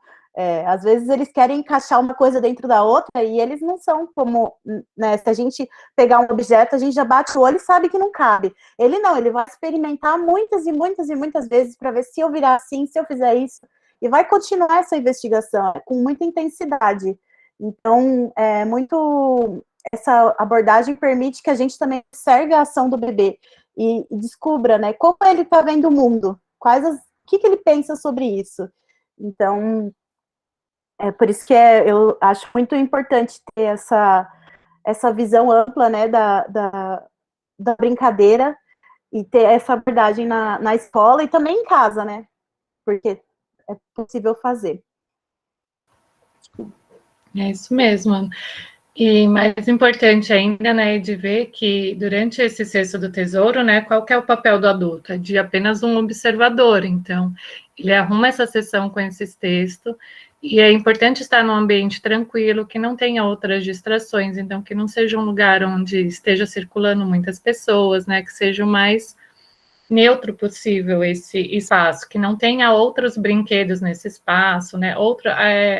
às vezes eles querem encaixar uma coisa dentro da outra e eles não são como, né? Se a gente pegar um objeto, a gente já bate o olho e sabe que não cabe. Ele não, ele vai experimentar muitas e muitas e muitas vezes para ver se eu virar assim, se eu fizer isso, e vai continuar essa investigação com muita intensidade. Então, essa abordagem permite que a gente também observe a ação do bebê e descubra, né, como ele está vendo o mundo, o que ele pensa sobre isso. Então, por isso que eu acho muito importante ter essa visão ampla, né, da brincadeira, e ter essa abordagem na escola e também em casa, né, porque é possível fazer. É isso mesmo. E mais importante ainda, né, de ver que durante esse cesto do tesouro, né, qual que é o papel do adulto? É de apenas um observador. Então, ele arruma essa sessão com esses textos, e é importante estar num ambiente tranquilo, que não tenha outras distrações, então que não seja um lugar onde esteja circulando muitas pessoas, né, que seja o mais neutro possível esse espaço, que não tenha outros brinquedos nesse espaço, né?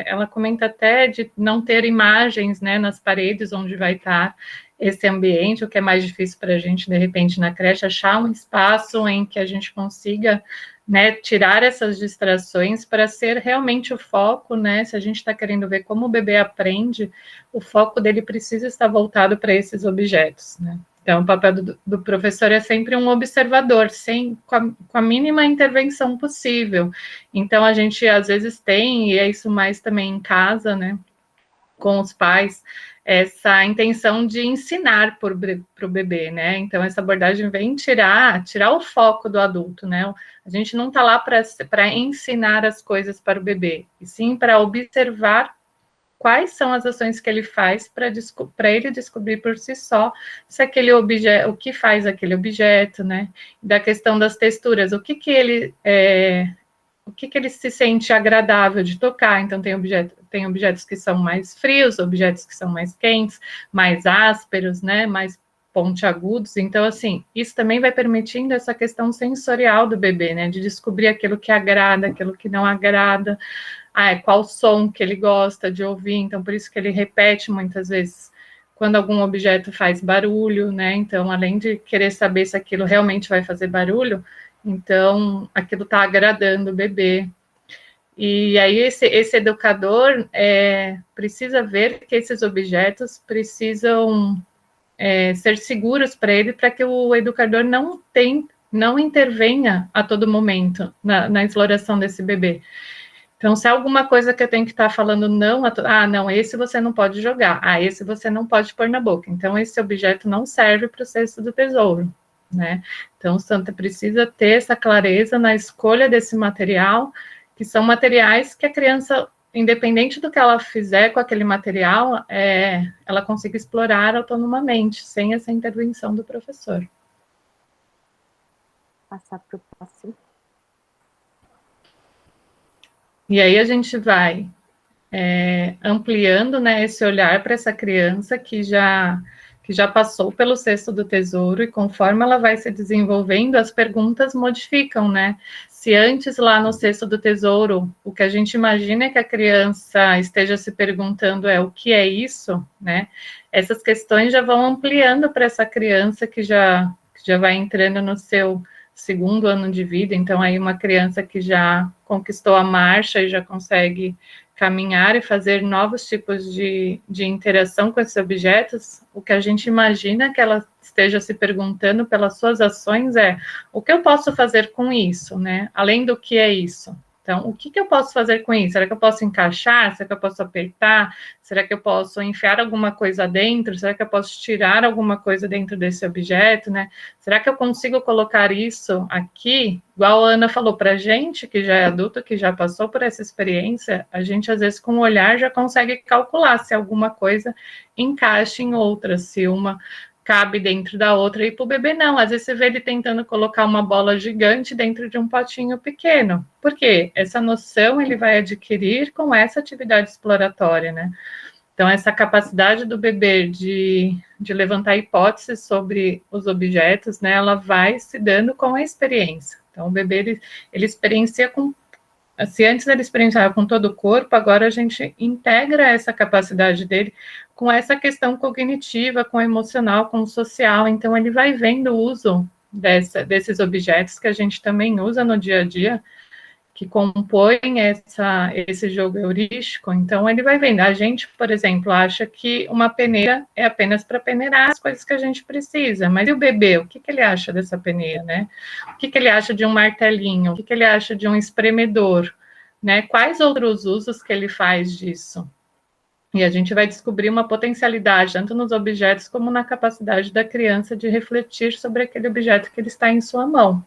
Ela comenta até de não ter imagens, né, nas paredes onde vai estar esse ambiente, o que é mais difícil para a gente, de repente, na creche, achar um espaço em que a gente consiga, né, tirar essas distrações para ser realmente o foco, né? Se a gente está querendo ver como o bebê aprende, o foco dele precisa estar voltado para esses objetos, né? Então, o papel do professor é sempre um observador, com a mínima intervenção possível. Então, a gente, às vezes, tem, e é isso mais também em casa, né, com os pais, essa intenção de ensinar para o bebê, né? Então, essa abordagem vem tirar o foco do adulto, né? A gente não está lá para ensinar as coisas para o bebê, e sim para observar quais são as ações que ele faz para ele descobrir por si só se aquele objeto, o que faz aquele objeto, né? Da questão das texturas, o que ele se sente agradável de tocar. Então, tem objetos que são mais frios, objetos que são mais quentes, mais ásperos, né? Mais pontiagudos. Então, assim, isso também vai permitindo essa questão sensorial do bebê, né? De descobrir aquilo que agrada, aquilo que não agrada. Qual som que ele gosta de ouvir, então por isso que ele repete muitas vezes quando algum objeto faz barulho, né? Então, além de querer saber se aquilo realmente vai fazer barulho, então aquilo está agradando o bebê. E aí esse educador precisa ver que esses objetos precisam ser seguros para ele, para que o educador não intervenha a todo momento na exploração desse bebê. Então, se é alguma coisa que eu tenho que estar falando não, não, esse você não pode jogar, esse você não pode pôr na boca. Então, esse objeto não serve para o cesto do tesouro, né? Então, o Santa precisa ter essa clareza na escolha desse material, que são materiais que a criança, independente do que ela fizer com aquele material, ela consiga explorar autonomamente, sem essa intervenção do professor. Passar para o próximo. E aí a gente vai ampliando, né, esse olhar para essa criança que já passou pelo cesto do tesouro, e conforme ela vai se desenvolvendo, as perguntas modificam, né? Se antes lá no cesto do tesouro, o que a gente imagina é que a criança esteja se perguntando o que é isso, né? Essas questões já vão ampliando para essa criança que já vai entrando no seu segundo ano de vida. Então, aí uma criança que já conquistou a marcha e já consegue caminhar e fazer novos tipos de interação com esses objetos, o que a gente imagina que ela esteja se perguntando pelas suas ações o que eu posso fazer com isso, né? Além do que é isso. Então, o que eu posso fazer com isso? Será que eu posso encaixar? Será que eu posso apertar? Será que eu posso enfiar alguma coisa dentro? Será que eu posso tirar alguma coisa dentro desse objeto, né? Será que eu consigo colocar isso aqui? Igual a Ana falou, para a gente que já é adulto, que já passou por essa experiência, a gente, às vezes, com o olhar, já consegue calcular se alguma coisa encaixa em outra, se uma cabe dentro da outra, e para o bebê não. Às vezes você vê ele tentando colocar uma bola gigante dentro de um potinho pequeno. Por quê? Essa noção ele vai adquirir com essa atividade exploratória, né? Então, essa capacidade do bebê de levantar hipóteses sobre os objetos, né, ela vai se dando com a experiência. Então, o bebê, ele experiencia com... Se antes ele experienciava com todo o corpo, agora a gente integra essa capacidade dele com essa questão cognitiva, com o emocional, com o social. Então, ele vai vendo o uso desses objetos que a gente também usa no dia a dia, que compõem esse jogo heurístico. Então, ele vai vendo. A gente, por exemplo, acha que uma peneira é apenas para peneirar as coisas que a gente precisa, mas e o bebê? O que ele acha dessa peneira, né? O que ele acha de um martelinho? O que ele acha de um espremedor? Né? Quais outros usos que ele faz disso? E a gente vai descobrir uma potencialidade, tanto nos objetos como na capacidade da criança de refletir sobre aquele objeto que ele está em sua mão.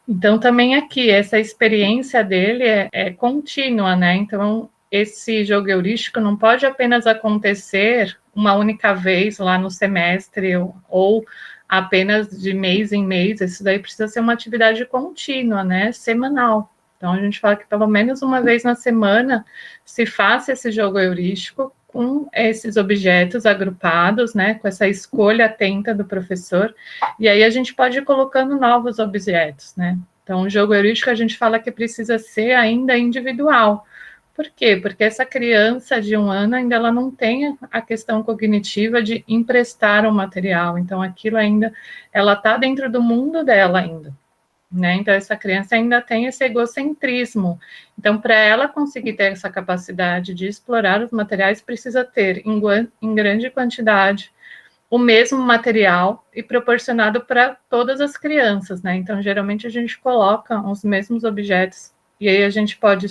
Então, também aqui, essa experiência dele é contínua, né? Então, esse jogo heurístico não pode apenas acontecer uma única vez lá no semestre, ou apenas de mês em mês. Isso daí precisa ser uma atividade contínua, né, semanal. Então, a gente fala que pelo menos uma vez na semana se faça esse jogo heurístico com esses objetos agrupados, né, com essa escolha atenta do professor, e aí a gente pode ir colocando novos objetos, né. Então, o jogo heurístico a gente fala que precisa ser ainda individual. Por quê? Porque essa criança de 1 ano ainda ela não tem a questão cognitiva de emprestar o material, então aquilo ainda, ela está dentro do mundo dela ainda. Né? Então, essa criança ainda tem esse egocentrismo. Então, para ela conseguir ter essa capacidade de explorar os materiais, precisa ter, em grande quantidade, o mesmo material e proporcionado para todas as crianças. Né? Então, geralmente, a gente coloca os mesmos objetos, e aí a gente pode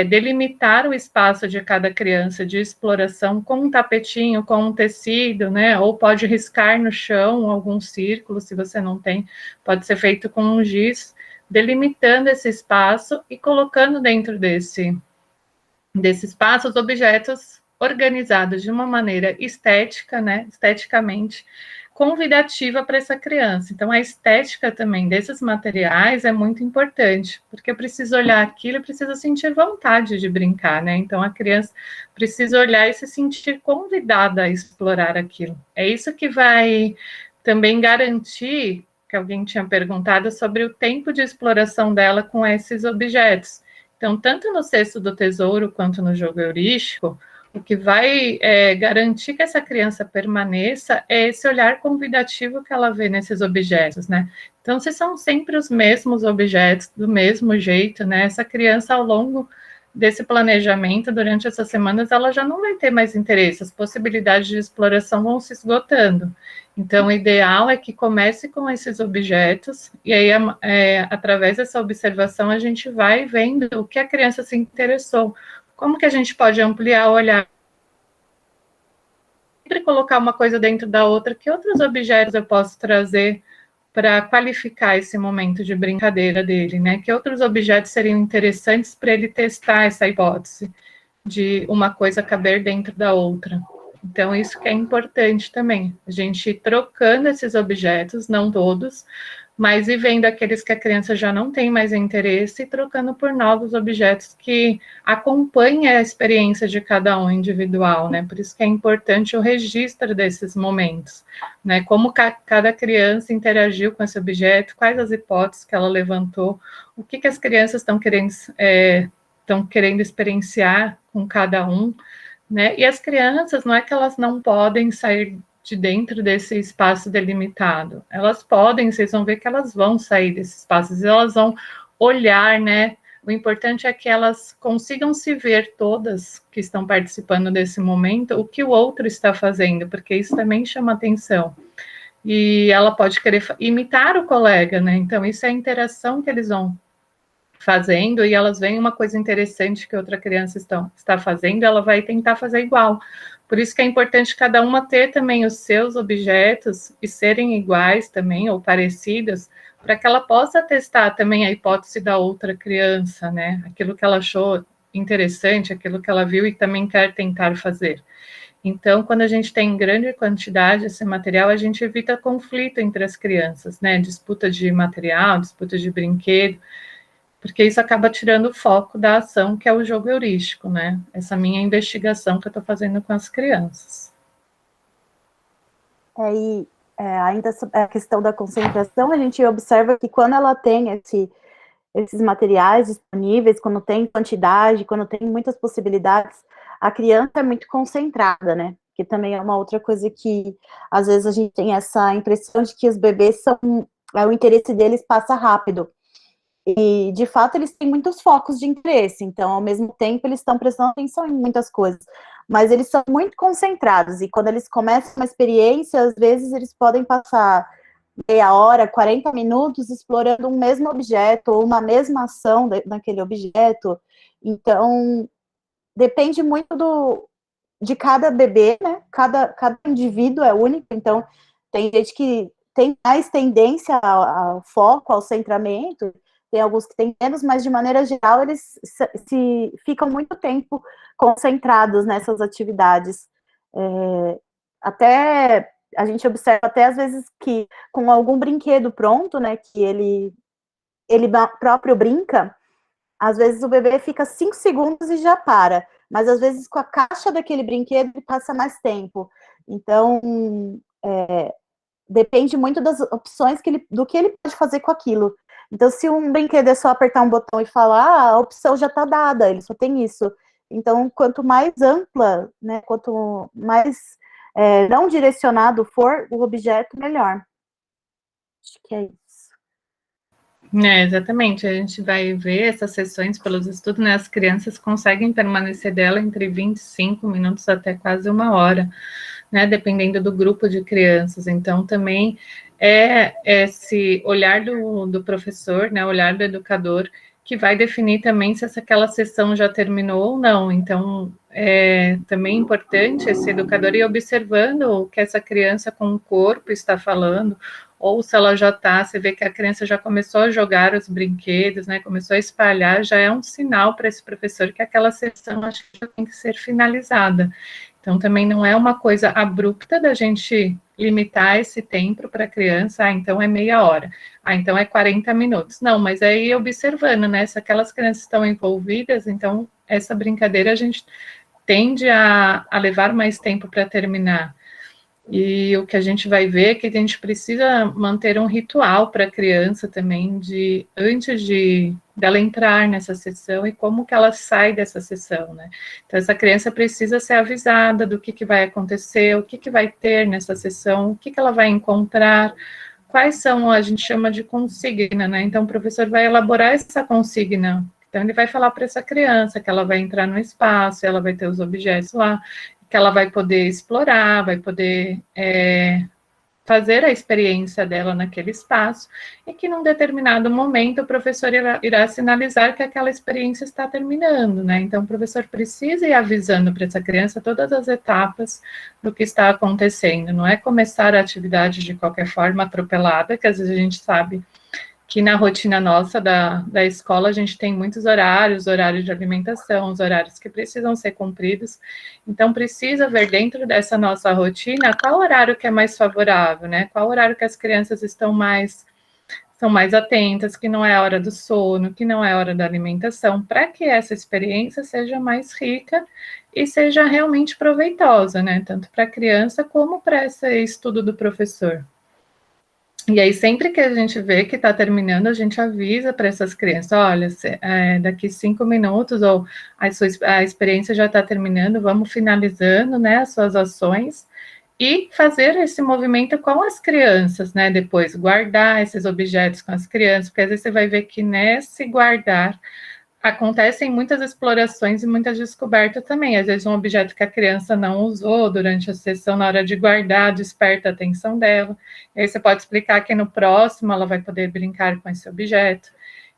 delimitar o espaço de cada criança de exploração com um tapetinho, com um tecido, né? Ou pode riscar no chão algum círculo, se você não tem, pode ser feito com um giz, delimitando esse espaço e colocando dentro desse espaço os objetos organizados de uma maneira estética, né? Esteticamente convidativa para essa criança. Então, a estética também desses materiais é muito importante, porque eu preciso olhar aquilo e preciso sentir vontade de brincar, né? Então, a criança precisa olhar e se sentir convidada a explorar aquilo. É isso que vai também garantir, que alguém tinha perguntado, sobre o tempo de exploração dela com esses objetos. Então, tanto no cesto do tesouro quanto no jogo heurístico, o que vai garantir que essa criança permaneça é esse olhar convidativo que ela vê nesses objetos, né? Então, se são sempre os mesmos objetos, do mesmo jeito, né? Essa criança, ao longo desse planejamento, durante essas semanas, ela já não vai ter mais interesse, as possibilidades de exploração vão se esgotando. Então, o ideal é que comece com esses objetos, e aí, através dessa observação, a gente vai vendo o que a criança se interessou. Como que a gente pode ampliar o olhar? Sempre colocar uma coisa dentro da outra, que outros objetos eu posso trazer para qualificar esse momento de brincadeira dele, né? Que outros objetos seriam interessantes para ele testar essa hipótese de uma coisa caber dentro da outra. Então, isso que é importante também, a gente ir trocando esses objetos, não todos, mas ir vendo aqueles que a criança já não tem mais interesse e trocando por novos objetos que acompanhem a experiência de cada um individual, né? Por isso que é importante o registro desses momentos, né? Como cada criança interagiu com esse objeto, quais as hipóteses que ela levantou, o que as crianças estão querendo experienciar com cada um, né? E as crianças, não é que elas não podem sair de dentro desse espaço delimitado. Elas podem, vocês vão ver que elas vão sair desses espaços, elas vão olhar, né? O importante é que elas consigam se ver, todas que estão participando desse momento, o que o outro está fazendo, porque isso também chama atenção. E ela pode querer imitar o colega, né? Então, isso é a interação que eles vão fazendo, e elas veem uma coisa interessante que outra criança está fazendo, ela vai tentar fazer igual. Por isso que é importante cada uma ter também os seus objetos e serem iguais também, ou parecidos, para que ela possa testar também a hipótese da outra criança, né? Aquilo que ela achou interessante, aquilo que ela viu e também quer tentar fazer. Então, quando a gente tem em grande quantidade esse material, a gente evita conflito entre as crianças, né? Disputa de material, disputa de brinquedo, porque isso acaba tirando o foco da ação, que é o jogo heurístico, né? Essa minha investigação que eu estou fazendo com as crianças. Ainda sobre a questão da concentração, a gente observa que quando ela tem esses materiais disponíveis, quando tem quantidade, quando tem muitas possibilidades, a criança é muito concentrada, né? Que também é uma outra coisa que, às vezes, a gente tem essa impressão de que os bebês o interesse deles passa rápido. E, de fato, eles têm muitos focos de interesse, então, ao mesmo tempo, eles estão prestando atenção em muitas coisas, mas eles são muito concentrados, e quando eles começam uma experiência, às vezes, eles podem passar meia hora, 40 minutos, explorando um mesmo objeto, ou uma mesma ação daquele objeto. Então, depende muito de cada bebê, né? Cada indivíduo é único, então, tem gente que tem mais tendência ao foco, ao centramento, tem alguns que têm menos, mas de maneira geral eles se ficam muito tempo concentrados nessas atividades Até a gente observa até às vezes que com algum brinquedo pronto, né, que ele próprio brinca, às vezes o bebê fica 5 segundos e já para, mas às vezes com a caixa daquele brinquedo ele passa mais tempo. Então, depende muito das opções do que ele pode fazer com aquilo. Então, se um brinquedo é só apertar um botão e falar, a opção já está dada, ele só tem isso. Então, quanto mais ampla, né, quanto mais não direcionado for o objeto, melhor. Acho que é isso. Exatamente, a gente vai ver essas sessões pelos estudos, né, as crianças conseguem permanecer dela entre 25 minutos até quase 1 hora, né, dependendo do grupo de crianças. Então, também é esse olhar do professor, né, olhar do educador, que vai definir também se aquela sessão já terminou ou não. Então, é também importante esse educador ir observando o que essa criança com o corpo está falando, ou se ela já está, você vê que a criança já começou a jogar os brinquedos, né, começou a espalhar, já é um sinal para esse professor que aquela sessão acho que já tem que ser finalizada. Então, também não é uma coisa abrupta da gente limitar esse tempo para a criança, então é meia hora, então é 40 minutos. Não, mas aí observando, né, se aquelas crianças estão envolvidas, então essa brincadeira a gente tende a levar mais tempo para terminar. E o que a gente vai ver é que a gente precisa manter um ritual para a criança também, antes dela entrar nessa sessão e como que ela sai dessa sessão, né? Então, essa criança precisa ser avisada do que vai acontecer, o que vai ter nessa sessão, o que ela vai encontrar, quais são, a gente chama de consigna, né? Então, o professor vai elaborar essa consigna. Então, ele vai falar para essa criança que ela vai entrar no espaço, ela vai ter os objetos lá, que ela vai poder explorar, vai poder fazer a experiência dela naquele espaço, e que num determinado momento o professor irá sinalizar que aquela experiência está terminando, né? Então o professor precisa ir avisando para essa criança todas as etapas do que está acontecendo, não é começar a atividade de qualquer forma atropelada, que às vezes a gente sabe que na rotina nossa da escola a gente tem muitos horários de alimentação, os horários que precisam ser cumpridos, então precisa ver dentro dessa nossa rotina qual horário que é mais favorável, né? Qual horário que as crianças são mais atentas, que não é a hora do sono, que não é a hora da alimentação, para que essa experiência seja mais rica e seja realmente proveitosa, né? Tanto para a criança como para esse estudo do professor. E aí, sempre que a gente vê que está terminando, a gente avisa para essas crianças, olha, daqui 5 minutos, ou a experiência já está terminando, vamos finalizando, né, as suas ações, e fazer esse movimento com as crianças, né, depois guardar esses objetos com as crianças, porque às vezes você vai ver que nesse guardar, acontecem muitas explorações e muitas descobertas também. Às vezes um objeto que a criança não usou durante a sessão, na hora de guardar, desperta a atenção dela. E aí você pode explicar que no próximo ela vai poder brincar com esse objeto.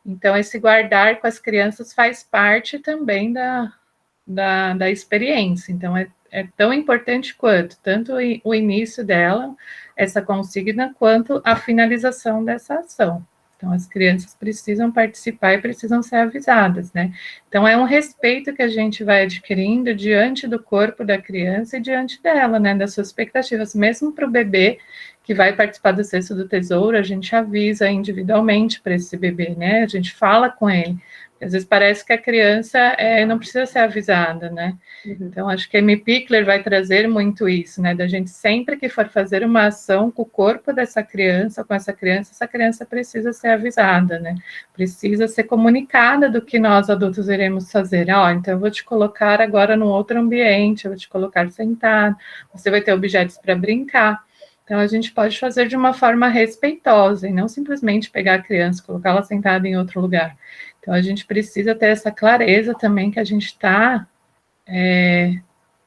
Então, esse guardar com as crianças faz parte também da experiência. Então, é tão importante quanto tanto o início dela, essa consigna, quanto a finalização dessa ação. Então, as crianças precisam participar e precisam ser avisadas, né? Então, é um respeito que a gente vai adquirindo diante do corpo da criança e diante dela, né? Das suas expectativas. Mesmo para o bebê que vai participar do Cesto do Tesouro, a gente avisa individualmente para esse bebê, né? A gente fala com ele. Às vezes parece que a criança não precisa ser avisada, né? Então, acho que a Amy Pickler vai trazer muito isso, né? Da gente sempre que for fazer uma ação com o corpo dessa criança, com essa criança precisa ser avisada, né? Precisa ser comunicada do que nós adultos iremos fazer. Então eu vou te colocar agora num outro ambiente, eu vou te colocar sentado, você vai ter objetos para brincar. Então, a gente pode fazer de uma forma respeitosa e não simplesmente pegar a criança, colocá-la sentada em outro lugar. Então, a gente precisa ter essa clareza também que a gente está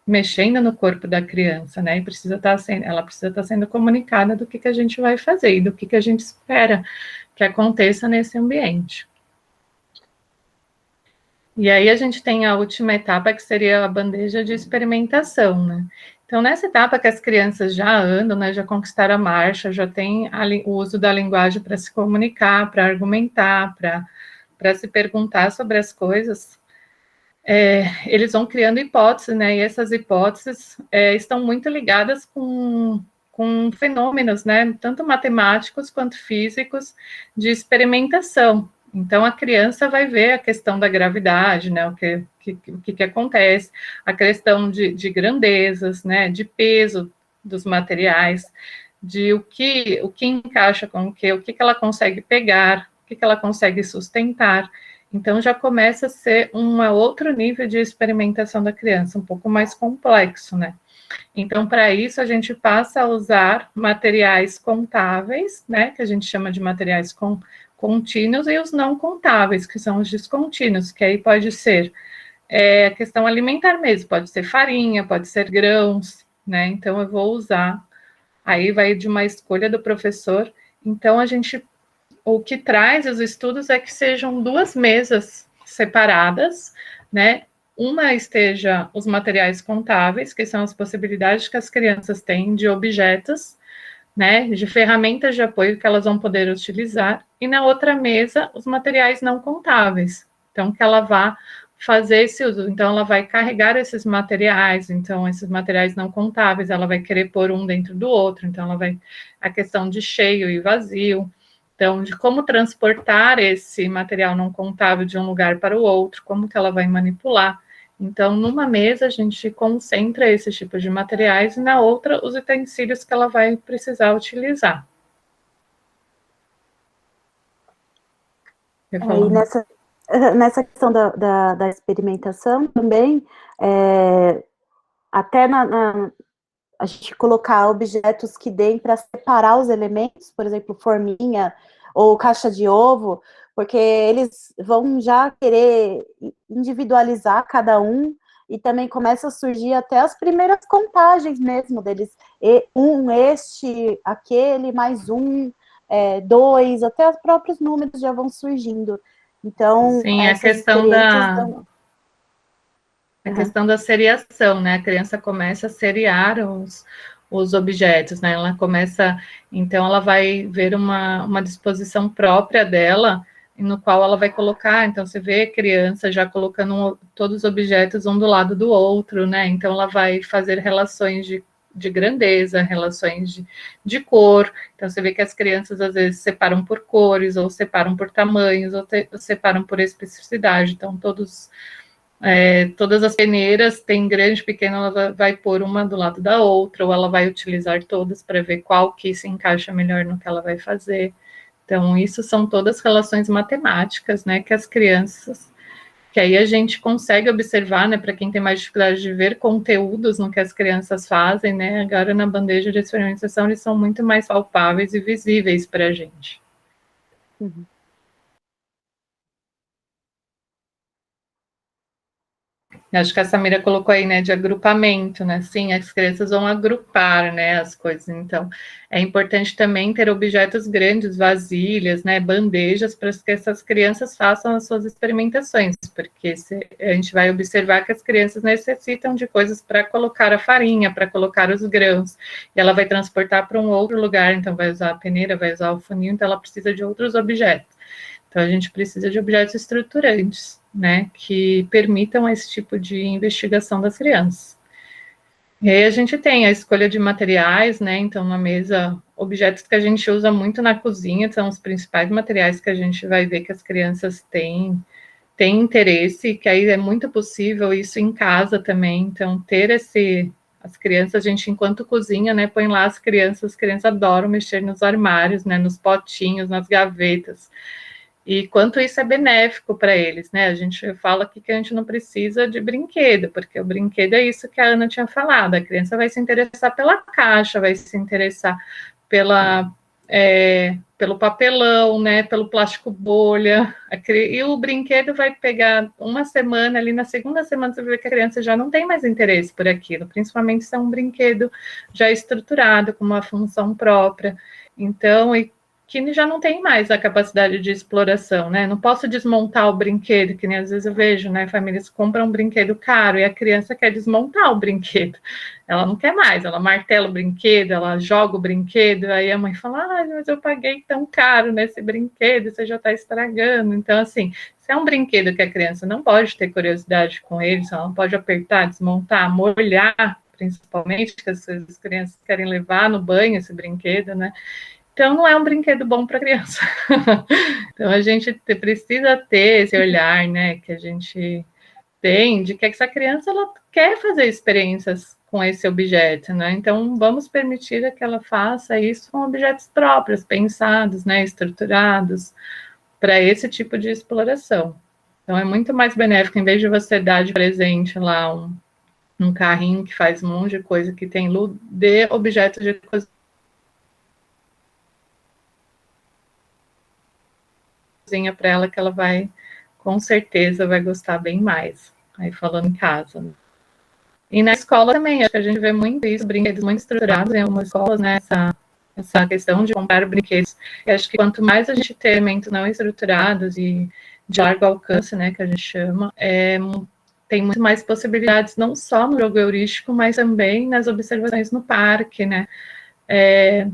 mexendo no corpo da criança, né? E ela precisa estar sendo comunicada do que a gente vai fazer e do que a gente espera que aconteça nesse ambiente. E aí a gente tem a última etapa, que seria a bandeja de experimentação, né? Então, nessa etapa que as crianças já andam, né, já conquistaram a marcha, já tem o uso da linguagem para se comunicar, para argumentar, para se perguntar sobre as coisas, eles vão criando hipóteses, né, e essas hipóteses estão muito ligadas com fenômenos, né, tanto matemáticos quanto físicos, de experimentação. Então, a criança vai ver a questão da gravidade, né, o que acontece, a questão de grandezas, né, de peso dos materiais, de o que encaixa com o que ela consegue pegar, o que ela consegue sustentar. Então, já começa a ser um outro nível de experimentação da criança, um pouco mais complexo, né? Então, para isso, a gente passa a usar materiais contáveis, né, que a gente chama de materiais contínuos, e os não contáveis, que são os descontínuos, que aí pode ser a questão alimentar mesmo, pode ser farinha, pode ser grãos, né? Então, eu vou usar. Aí vai de uma escolha do professor. Então, o que traz os estudos é que sejam 2 mesas separadas, né? Uma esteja os materiais contáveis, que são as possibilidades que as crianças têm de objetos, né? De ferramentas de apoio que elas vão poder utilizar, e na outra mesa, os materiais não contáveis. Então, que ela vá fazer esse uso. Então, ela vai carregar esses materiais, então, esses materiais não contáveis, ela vai querer pôr um dentro do outro, então, ela vai. A questão de cheio e vazio. Então, de como transportar esse material não contável de um lugar para o outro, como que ela vai manipular. Então, numa mesa, a gente concentra esses tipos de materiais e na outra, os utensílios que ela vai precisar utilizar. E nessa questão da experimentação também, até a gente colocar objetos que deem para separar os elementos, por exemplo, forminha ou caixa de ovo, porque eles vão já querer individualizar cada um, e também começa a surgir até as primeiras contagens mesmo deles, aquele, mais um, 2, até os próprios números já vão surgindo. Então, sim, a questão da seriação, né? A criança começa a seriar os objetos, né? Ela começa, então ela vai ver uma disposição própria dela, no qual ela vai colocar, então você vê a criança já colocando todos os objetos um do lado do outro, né? Então ela vai fazer relações de grandeza, relações de cor. Então você vê que as crianças às vezes separam por cores, ou separam por tamanhos, ou separam por especificidade. Então todas as peneiras, tem grande, pequena, ela vai pôr uma do lado da outra, ou ela vai utilizar todas para ver qual que se encaixa melhor no que ela vai fazer. Então, isso são todas relações matemáticas, né, que as crianças, que aí a gente consegue observar, né, para quem tem mais dificuldade de ver conteúdos no que as crianças fazem, né, agora na bandeja de experimentação eles são muito mais palpáveis e visíveis para a gente. Uhum. Acho que a Samira colocou aí, né, de agrupamento, né, sim, as crianças vão agrupar, né, as coisas, então, é importante também ter objetos grandes, vasilhas, né, bandejas, para que essas crianças façam as suas experimentações, porque a gente vai observar que as crianças necessitam de coisas para colocar a farinha, para colocar os grãos, e ela vai transportar para um outro lugar, então vai usar a peneira, vai usar o funil, então ela precisa de outros objetos. Então, a gente precisa de objetos estruturantes, né, que permitam esse tipo de investigação das crianças. E aí a gente tem a escolha de materiais, né, então na mesa, objetos que a gente usa muito na cozinha, são os principais materiais que a gente vai ver que as crianças têm interesse, que aí é muito possível isso em casa também, então ter as crianças, a gente enquanto cozinha, né, põe lá as crianças adoram mexer nos armários, né, nos potinhos, nas gavetas, e quanto isso é benéfico para eles, né? A gente fala aqui que a gente não precisa de brinquedo, porque o brinquedo é isso que a Ana tinha falado. A criança vai se interessar pela caixa, vai se interessar pelo papelão, né? Pelo plástico bolha. E o brinquedo vai pegar uma semana, ali na segunda semana você vai ver que a criança já não tem mais interesse por aquilo, principalmente se é um brinquedo já estruturado, com uma função própria. Então, que já não tem mais a capacidade de exploração, né? Não posso desmontar o brinquedo, que nem às vezes eu vejo, né? Famílias compram um brinquedo caro e a criança quer desmontar o brinquedo. Ela não quer mais, ela martela o brinquedo, ela joga o brinquedo, aí a mãe fala, mas eu paguei tão caro nesse brinquedo, você já está estragando. Então, assim, se é um brinquedo que a criança não pode ter curiosidade com ele, ela não pode apertar, desmontar, molhar, principalmente, que as crianças querem levar no banho esse brinquedo, né? Então, não é um brinquedo bom para criança. Então, a gente precisa ter esse olhar, né, que a gente tem, de que essa criança ela quer fazer experiências com esse objeto, né? Então, vamos permitir que ela faça isso com objetos próprios, pensados, né, estruturados, para esse tipo de exploração. Então, é muito mais benéfico, em vez de você dar de presente lá um carrinho que faz um monte de coisa que tem luz, de objetos de cozinha para ela, que ela vai, com certeza, vai gostar bem mais. Aí, falando em casa, né? E na escola também, acho que a gente vê muito isso, brinquedos muito estruturados em algumas escolas, né? Essa questão de comprar brinquedos. Eu acho que quanto mais a gente ter elementos não estruturados e de largo alcance, né, que a gente chama, tem muito mais possibilidades, não só no jogo heurístico, mas também nas observações no parque, né?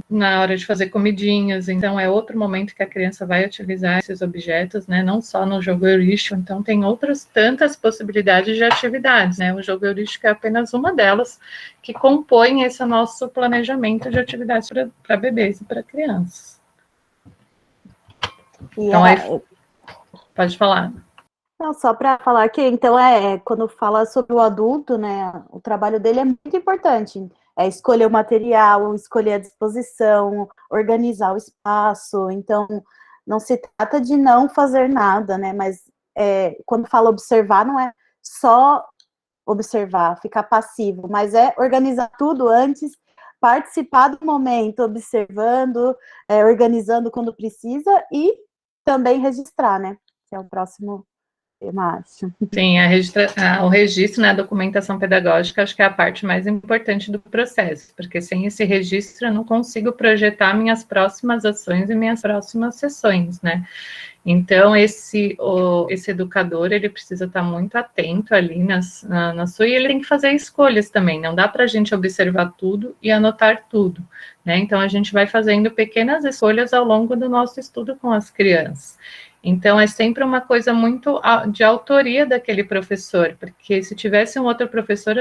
Na hora de fazer comidinhas, então é outro momento que a criança vai utilizar esses objetos, né, não só no jogo heurístico, então tem outras tantas possibilidades de atividades, né, o jogo heurístico é apenas uma delas que compõe esse nosso planejamento de atividades para bebês e para crianças. Então, aí, pode falar. Não, só para falar que, então, quando fala sobre o adulto, né, o trabalho dele é muito importante. É escolher o material, escolher a disposição, organizar o espaço. Então, não se trata de não fazer nada, né, mas quando fala observar, não é só observar, ficar passivo, mas é organizar tudo antes, participar do momento, observando, organizando quando precisa e também registrar, né, que é o próximo tema, acho. Sim, o registro, né, a documentação pedagógica, acho que é a parte mais importante do processo, porque sem esse registro eu não consigo projetar minhas próximas ações e minhas próximas sessões, né? Então, esse educador, ele precisa estar muito atento ali na sua, e ele tem que fazer escolhas também, não dá para a gente observar tudo e anotar tudo, né? Então, a gente vai fazendo pequenas escolhas ao longo do nosso estudo com as crianças. Então, é sempre uma coisa muito de autoria daquele professor, porque se tivesse um outro professor,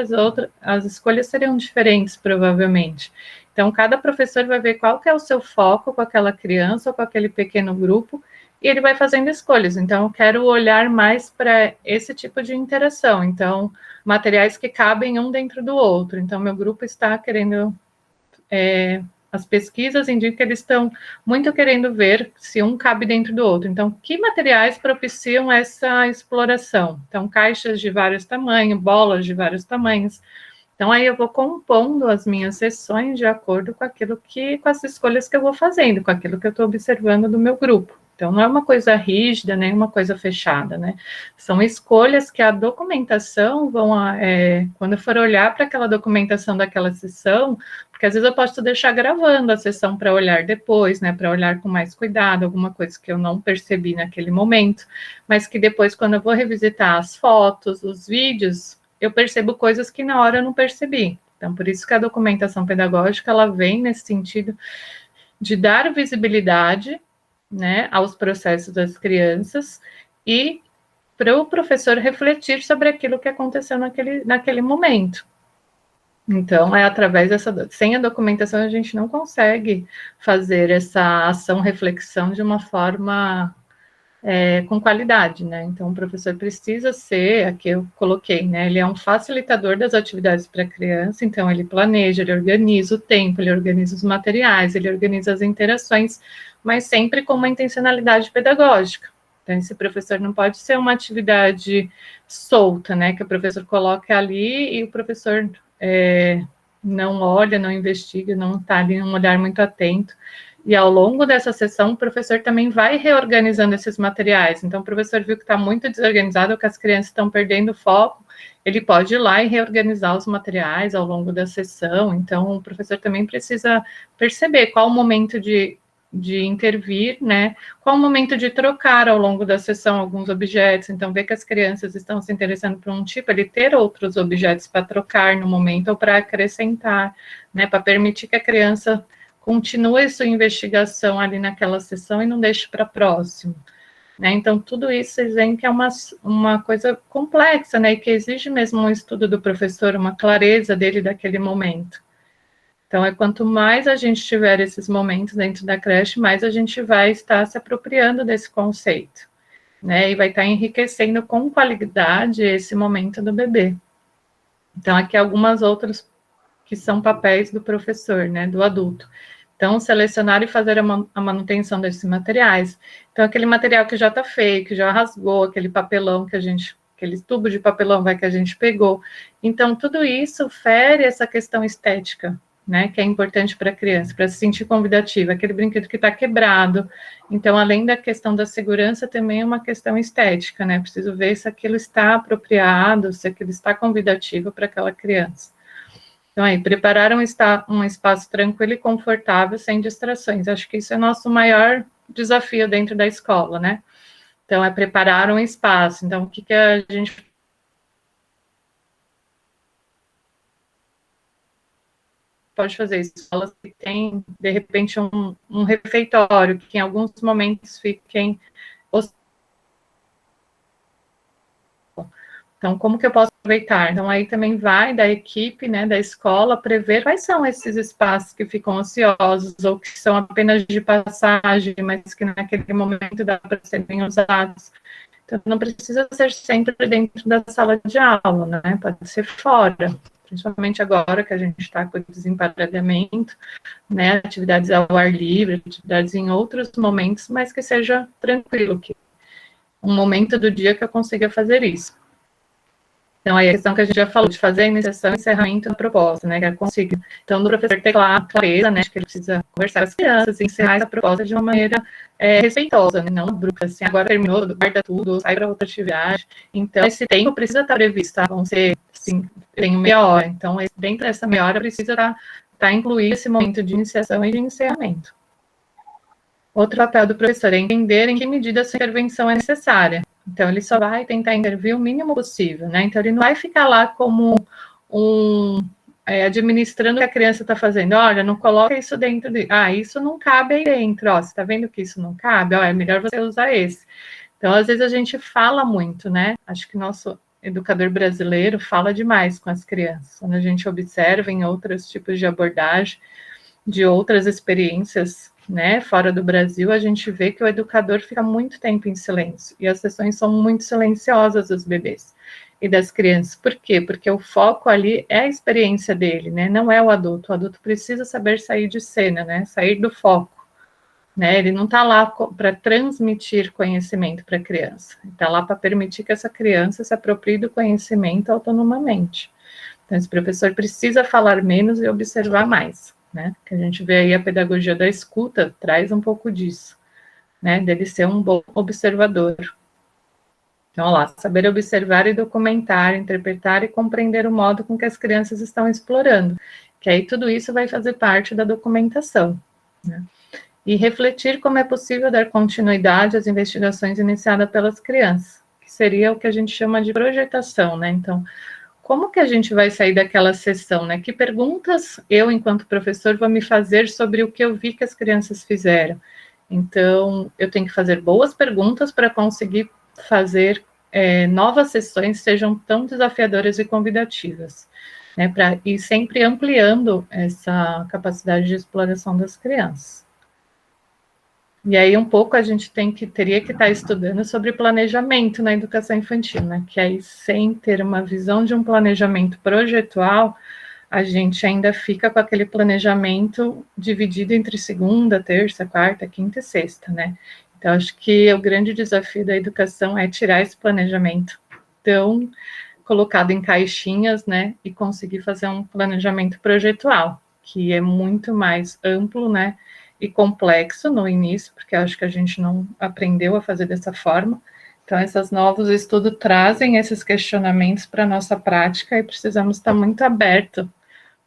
as escolhas seriam diferentes, provavelmente. Então, cada professor vai ver qual que é o seu foco com aquela criança ou com aquele pequeno grupo, e ele vai fazendo escolhas. Então, eu quero olhar mais para esse tipo de interação. Então, materiais que cabem um dentro do outro. Então, meu grupo está querendo... as pesquisas indicam que eles estão muito querendo ver se um cabe dentro do outro. Então, que materiais propiciam essa exploração? Então, caixas de vários tamanhos, bolas de vários tamanhos. Então, aí eu vou compondo as minhas sessões de acordo com com as escolhas que eu vou fazendo, com aquilo que eu estou observando do meu grupo. Então, não é uma coisa rígida, nem uma coisa fechada, né? São escolhas que a documentação quando eu for olhar para aquela documentação daquela sessão, porque às vezes eu posso deixar gravando a sessão para olhar depois, né? Para olhar com mais cuidado, alguma coisa que eu não percebi naquele momento, mas que depois, quando eu vou revisitar as fotos, os vídeos, eu percebo coisas que na hora eu não percebi. Então, por isso que a documentação pedagógica, ela vem nesse sentido de dar visibilidade, né, aos processos das crianças e para o professor refletir sobre aquilo que aconteceu naquele momento. Então, através sem a documentação, a gente não consegue fazer essa ação-reflexão de uma forma com qualidade, né? Então, o professor precisa ser, aqui eu coloquei, né? Ele é um facilitador das atividades para a criança, então ele planeja, ele organiza o tempo, ele organiza os materiais, ele organiza as interações, mas sempre com uma intencionalidade pedagógica. Então, esse professor não pode ser uma atividade solta, né? Que o professor coloca ali e o professor não olha, não investiga, não está ali num olhar muito atento. E ao longo dessa sessão, o professor também vai reorganizando esses materiais. Então, o professor viu que está muito desorganizado, que as crianças estão perdendo foco, ele pode ir lá e reorganizar os materiais ao longo da sessão. Então, o professor também precisa perceber qual o momento de de intervir, né? Qual o momento de trocar ao longo da sessão alguns objetos, então ver que as crianças estão se interessando por um tipo, ele ter outros objetos para trocar no momento ou para acrescentar, né? Para permitir que a criança continue sua investigação ali naquela sessão e não deixe para próximo. Né? Então, tudo isso vocês veem que é uma coisa complexa, né? E que exige mesmo um estudo do professor, uma clareza dele daquele momento. Então, quanto mais a gente tiver esses momentos dentro da creche, mais a gente vai estar se apropriando desse conceito, né? E vai estar enriquecendo com qualidade esse momento do bebê. Então, aqui algumas outras que são papéis do professor, né? Do adulto. Então, selecionar e fazer a manutenção desses materiais. Então, aquele material que já está feio, que já rasgou, aquele papelão aquele tubo de papelão que a gente pegou. Então, tudo isso fere essa questão estética, né, que é importante para a criança, para se sentir convidativa, aquele brinquedo que está quebrado. Então, além da questão da segurança, também é uma questão estética, né, preciso ver se aquilo está apropriado, se aquilo está convidativo para aquela criança. Então, aí, preparar um espaço tranquilo e confortável, sem distrações. Acho que isso é nosso maior desafio dentro da escola, né? Então, é preparar um espaço. Então, o que a gente pode fazer? Escolas que têm, de repente, um refeitório, que em alguns momentos fiquem... Então, como que eu posso aproveitar? Então, aí também vai da equipe, né, da escola, prever quais são esses espaços que ficam ociosos ou que são apenas de passagem, mas que naquele momento dá para serem usados. Então, não precisa ser sempre dentro da sala de aula, né, pode ser fora, principalmente agora que a gente está com o desemparelhamento, né, atividades ao ar livre, atividades em outros momentos, mas que seja tranquilo, que um momento do dia que eu consiga fazer isso. Então, aí a questão que a gente já falou, de fazer a iniciação e encerramento da proposta, né, que é consigo. Então, do professor ter clareza, né, de que ele precisa conversar com as crianças e encerrar essa proposta de uma maneira respeitosa, né, não bruta, assim, agora terminou, guarda tudo, sai para outra atividade. Então, esse tempo precisa estar previsto, tá? Vão ser, assim, tem meia hora. Então, dentro dessa meia hora precisa estar incluído esse momento de iniciação e de encerramento. Outro papel do professor é entender em que medida essa intervenção é necessária. Então, ele só vai tentar intervir o mínimo possível, né? Então, ele não vai ficar lá como administrando o que a criança está fazendo. Olha, não coloca isso dentro de... isso não cabe aí dentro, ó. Você está vendo que isso não cabe? Ó, é melhor você usar esse. Então, às vezes, a gente fala muito, né? Acho que nosso educador brasileiro fala demais com as crianças. Quando a gente observa em outros tipos de abordagem, de outras experiências, né, fora do Brasil, a gente vê que o educador fica muito tempo em silêncio, e as sessões são muito silenciosas dos bebês e das crianças. Por quê? Porque o foco ali é a experiência dele, né, não é o adulto precisa saber sair de cena, né, sair do foco, né, ele não está lá para transmitir conhecimento para a criança, ele está lá para permitir que essa criança se aproprie do conhecimento autonomamente. Então, esse professor precisa falar menos e observar mais, né? Que a gente vê aí a pedagogia da escuta, traz um pouco disso, né? Dele ser um bom observador. Então, olha lá, saber observar e documentar, interpretar e compreender o modo com que as crianças estão explorando, que aí tudo isso vai fazer parte da documentação, né? E refletir como é possível dar continuidade às investigações iniciadas pelas crianças, que seria o que a gente chama de projetação, né? Então, como que a gente vai sair daquela sessão, né? Que perguntas eu, enquanto professor, vou me fazer sobre o que eu vi que as crianças fizeram? Então, eu tenho que fazer boas perguntas para conseguir fazer novas sessões sejam tão desafiadoras e convidativas, né? Para ir sempre ampliando essa capacidade de exploração das crianças. E aí, um pouco, a gente teria que estar estudando sobre planejamento na educação infantil, né? Que aí, sem ter uma visão de um planejamento projetual, a gente ainda fica com aquele planejamento dividido entre segunda, terça, quarta, quinta e sexta, né? Então, acho que o grande desafio da educação é tirar esse planejamento tão colocado em caixinhas, né? E conseguir fazer um planejamento projetual, que é muito mais amplo, né? E complexo no início, porque acho que a gente não aprendeu a fazer dessa forma. Então, esses novos estudos trazem esses questionamentos para a nossa prática e precisamos estar muito abertos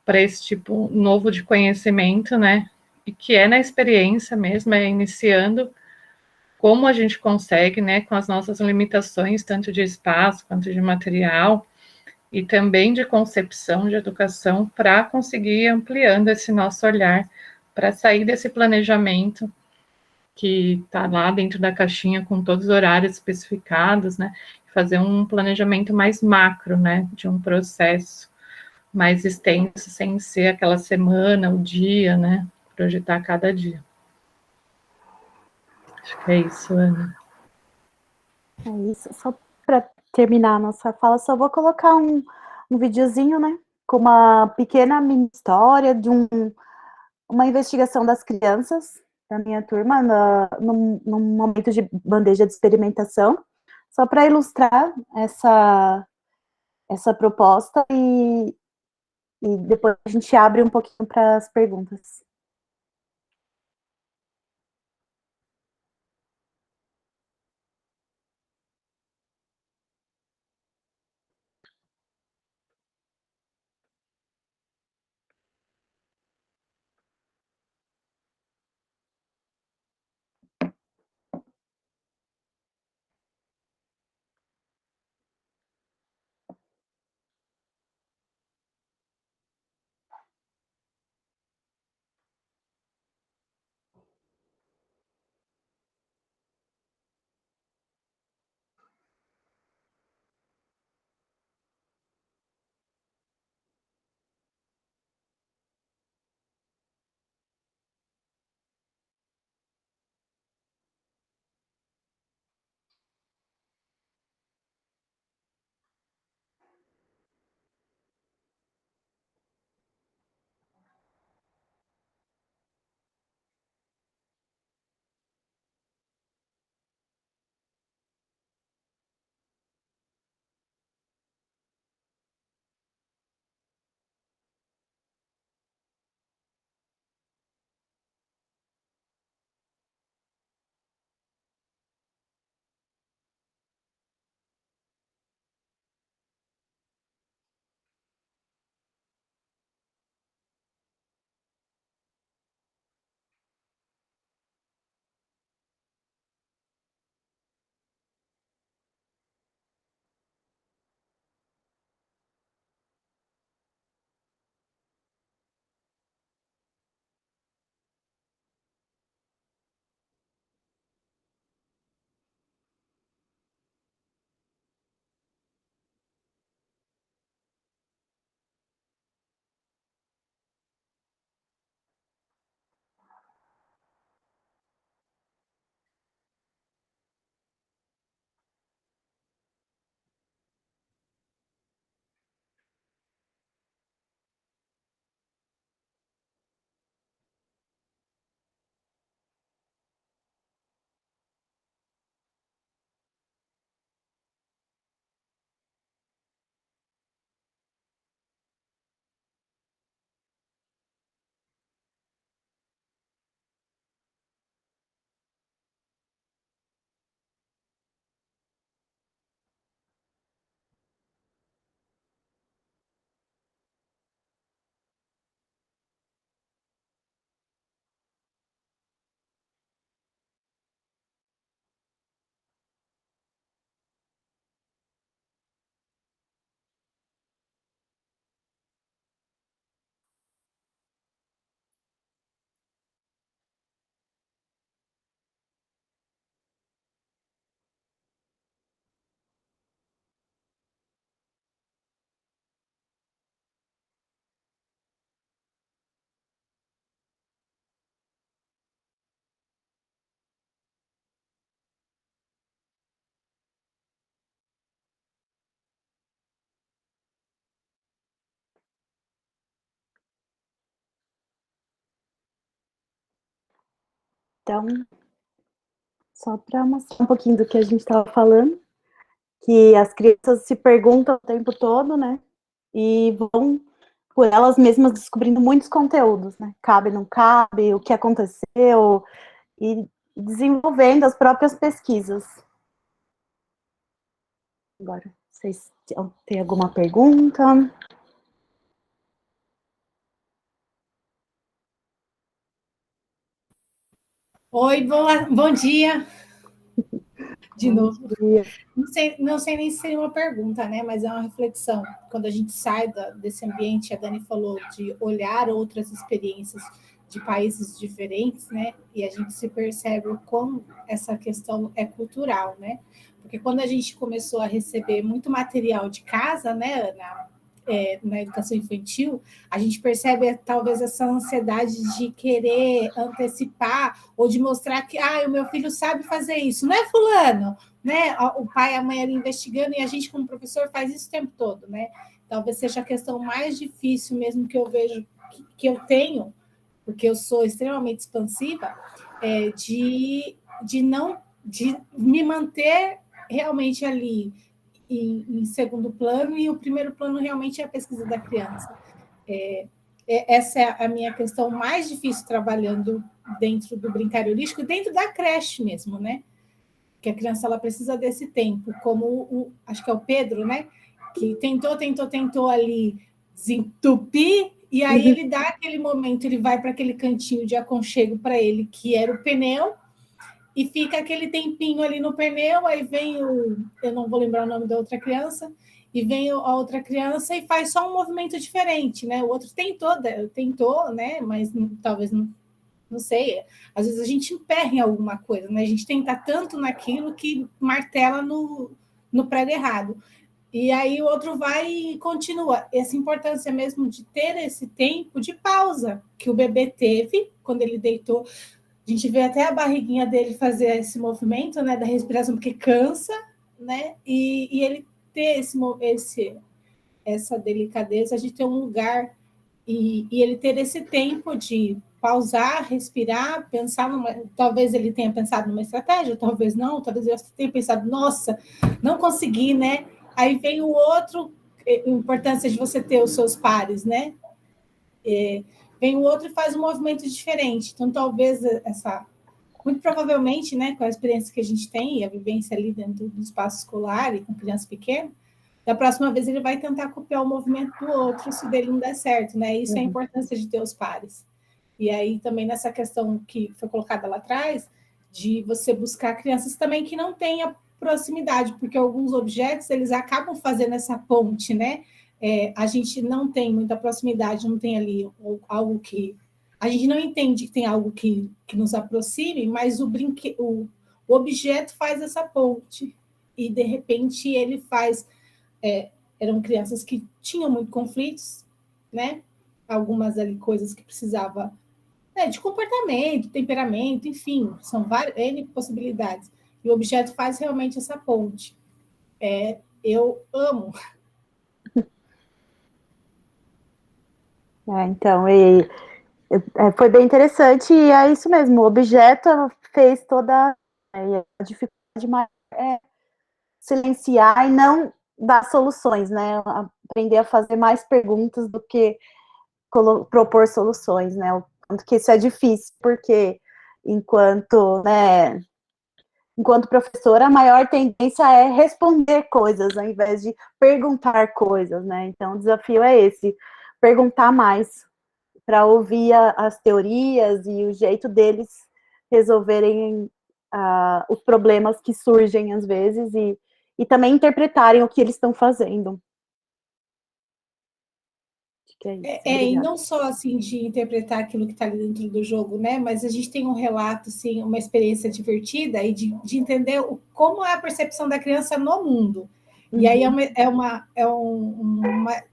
para esse tipo novo de conhecimento, né? e que é na experiência mesmo, é iniciando como a gente consegue, né, com as nossas limitações, tanto de espaço quanto de material, e também de concepção de educação, para conseguir ir ampliando esse nosso olhar, para sair desse planejamento que está lá dentro da caixinha com todos os horários especificados, né, fazer um planejamento mais macro, né, de um processo mais extenso, sem ser aquela semana, o dia, né, projetar cada dia. Acho que é isso, Ana. É isso. Só para terminar a nossa fala, só vou colocar um videozinho, né? Com uma pequena mini história de uma investigação das crianças da minha turma num momento de bandeja de experimentação, só para ilustrar essa proposta e depois a gente abre um pouquinho para as perguntas. Então, só para mostrar um pouquinho do que a gente estava falando, que as crianças se perguntam o tempo todo, né? E vão por elas mesmas descobrindo muitos conteúdos, né? Cabe, não cabe, o que aconteceu, e desenvolvendo as próprias pesquisas. Agora, vocês têm alguma pergunta? Oi, bom dia. De novo. Dia. Não sei nem se seria uma pergunta, né? Mas é uma reflexão. Quando a gente sai desse ambiente, a Dani falou de olhar outras experiências de países diferentes, né? E a gente se percebe o quão essa questão é cultural, né? Porque quando a gente começou a receber muito material de casa, né, Ana? Na educação infantil, a gente percebe talvez essa ansiedade de querer antecipar ou de mostrar que o meu filho sabe fazer isso, não é fulano, né? O pai e a mãe ali investigando e a gente como professor faz isso o tempo todo, né? Talvez seja a questão mais difícil mesmo que eu vejo que eu tenho, porque eu sou extremamente expansiva, de não de me manter realmente ali em segundo plano, e o primeiro plano realmente é a pesquisa da criança. Essa é a minha questão mais difícil trabalhando dentro do brincar holístico, dentro da creche mesmo, né? Que a criança ela precisa desse tempo, como acho que é o Pedro, né? Que tentou ali desentupir, e aí ele dá aquele momento, ele vai para aquele cantinho de aconchego para ele, que era o pneu, e fica aquele tempinho ali no pneu, aí vem eu não vou lembrar o nome da outra criança, e vem a outra criança e faz só um movimento diferente, né? O outro tentou, né? Mas talvez não sei. Às vezes a gente emperra em alguma coisa, né? A gente tenta tanto naquilo que martela no prego errado. E aí o outro vai e continua. Essa importância mesmo de ter esse tempo de pausa que o bebê teve quando ele deitou. A gente vê até a barriguinha dele fazer esse movimento, né, da respiração, porque cansa, né? E ele ter essa delicadeza de ter um lugar e ele ter esse tempo de pausar, respirar, pensar talvez ele tenha pensado numa estratégia, talvez não, talvez ele tenha pensado, nossa, não consegui, né? Aí vem o outro, a importância de você ter os seus pares, né? Vem o outro e faz um movimento diferente. Então, talvez muito provavelmente, né, com a experiência que a gente tem e a vivência ali dentro do espaço escolar e com criança pequena, da próxima vez ele vai tentar copiar o movimento do outro, se dele não der certo, né? Isso é a importância de ter os pares. E aí também nessa questão que foi colocada lá atrás, de você buscar crianças também que não tenham proximidade, porque alguns objetos eles acabam fazendo essa ponte, né? A gente não tem muita proximidade, não tem ali algo que a gente não entende que tem algo que nos aproxime, mas o objeto faz essa ponte e de repente ele faz. Eram crianças que tinham muito conflitos, né? Algumas ali coisas que precisava de comportamento, temperamento, enfim, são várias N possibilidades. E o objeto faz realmente essa ponte. Eu amo. Então, foi bem interessante, e é isso mesmo, o objeto fez toda a dificuldade maior silenciar e não dar soluções, né? Aprender a fazer mais perguntas do que propor soluções, né? O quanto que isso é difícil, porque enquanto professora, a maior tendência é responder coisas, ao invés de perguntar coisas, né? Então, o desafio é esse, perguntar mais, para ouvir as teorias e o jeito deles resolverem os problemas que surgem às vezes e também interpretarem o que eles estão fazendo. Acho que é isso. E não só assim de interpretar aquilo que está ali dentro do jogo, né? Mas a gente tem um relato, assim, uma experiência divertida e de entender como é a percepção da criança no mundo. E aí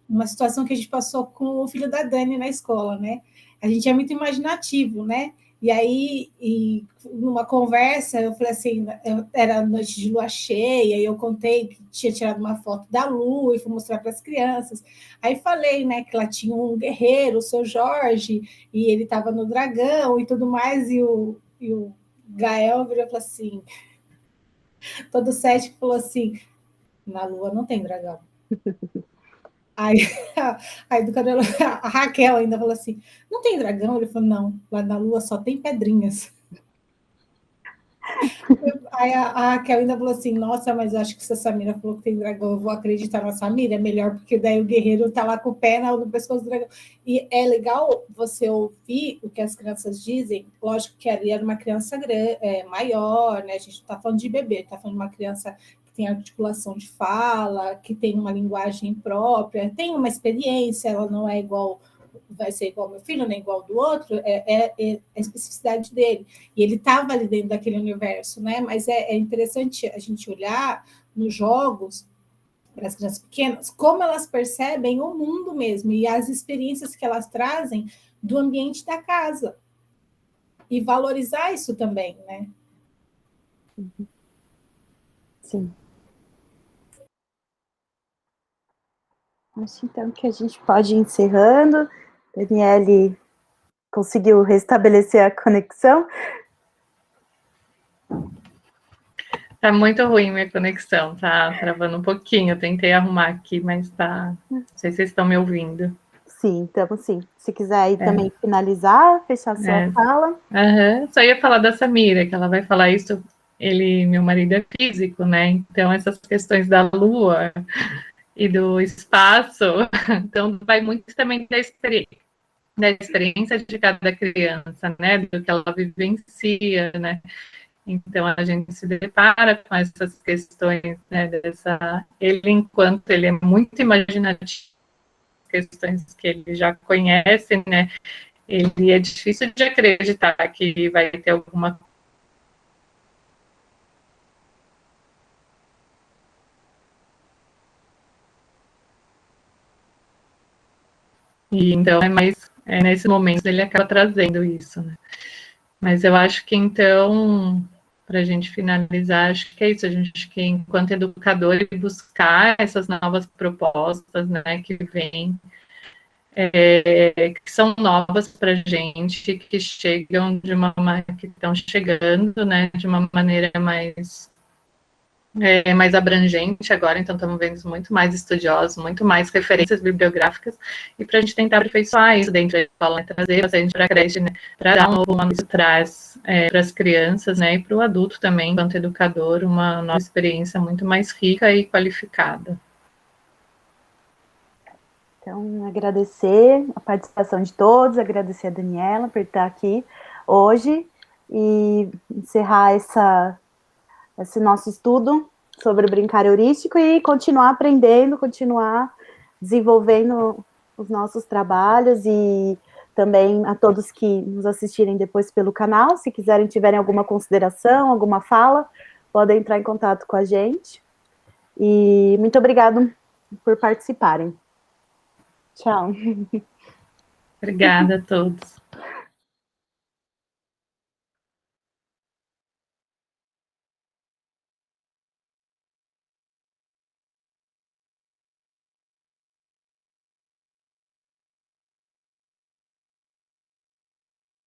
uma situação que a gente passou com o filho da Dani na escola, né? A gente é muito imaginativo, né? E aí, numa conversa, eu falei assim, era noite de lua cheia, e eu contei que tinha tirado uma foto da lua e fui mostrar para as crianças. Aí falei, né, que lá tinha um guerreiro, o seu Jorge, e ele estava no dragão e tudo mais, e o Gael virou e falou assim, todo cético falou assim, na lua não tem dragão. Aí a educadora, a Raquel ainda falou assim, não tem dragão? Ele falou, não, lá na lua só tem pedrinhas. Aí a Raquel ainda falou assim, nossa, mas eu acho que se a Samira falou que tem dragão, eu vou acreditar na Samira, é melhor, porque daí o guerreiro tá lá com o pé no pescoço do dragão. E é legal você ouvir o que as crianças dizem, lógico que ali era uma criança maior, né? A gente não tá falando de bebê, tá falando de uma criança que tem articulação de fala, que tem uma linguagem própria, tem uma experiência, ela não é igual, vai ser igual ao meu filho, nem igual ao do outro, é a especificidade dele. E ele estava ali dentro daquele universo, né? Mas é interessante a gente olhar nos jogos para as crianças pequenas, como elas percebem o mundo mesmo e as experiências que elas trazem do ambiente da casa. E valorizar isso também, né? Sim. Acho então que a gente pode ir encerrando. Daniele conseguiu restabelecer a conexão. Tá muito ruim minha conexão, tá travando um pouquinho. Eu tentei arrumar aqui, mas tá. Não sei se vocês estão me ouvindo. Sim, então sim. Se quiser aí também finalizar, fechar sua fala. Só ia falar da Samira, que ela vai falar isso. Meu marido é físico, né? Então essas questões da Lua e do espaço, então vai muito também da experiência de cada criança, né? Do que ela vivencia, né? Então a gente se depara com essas questões, né? Ele, enquanto ele é muito imaginativo, questões que ele já conhece, né? Ele é difícil de acreditar que vai ter alguma. E então nesse momento ele acaba trazendo isso, né? Mas eu acho que então, para a gente finalizar, acho que é isso, a gente que enquanto educador buscar essas novas propostas, né, que vêm, que são novas para a gente, que chegam que estão chegando, né, de uma maneira mais abrangente agora, então estamos vendo muito mais estudiosos, muito mais referências bibliográficas, e para a gente tentar aperfeiçoar isso dentro da escola, né, trazer bastante para a creche, né, para dar um novo anúncio traz para as crianças, né, e para o adulto também, enquanto educador, uma nova experiência muito mais rica e qualificada. Então, agradecer a participação de todos, agradecer a Daniela por estar aqui hoje e encerrar esse nosso estudo sobre o brincar heurístico e continuar aprendendo, continuar desenvolvendo os nossos trabalhos e também a todos que nos assistirem depois pelo canal, se quiserem, tiverem alguma consideração, alguma fala, podem entrar em contato com a gente. E muito obrigado por participarem. Tchau. Obrigada a todos.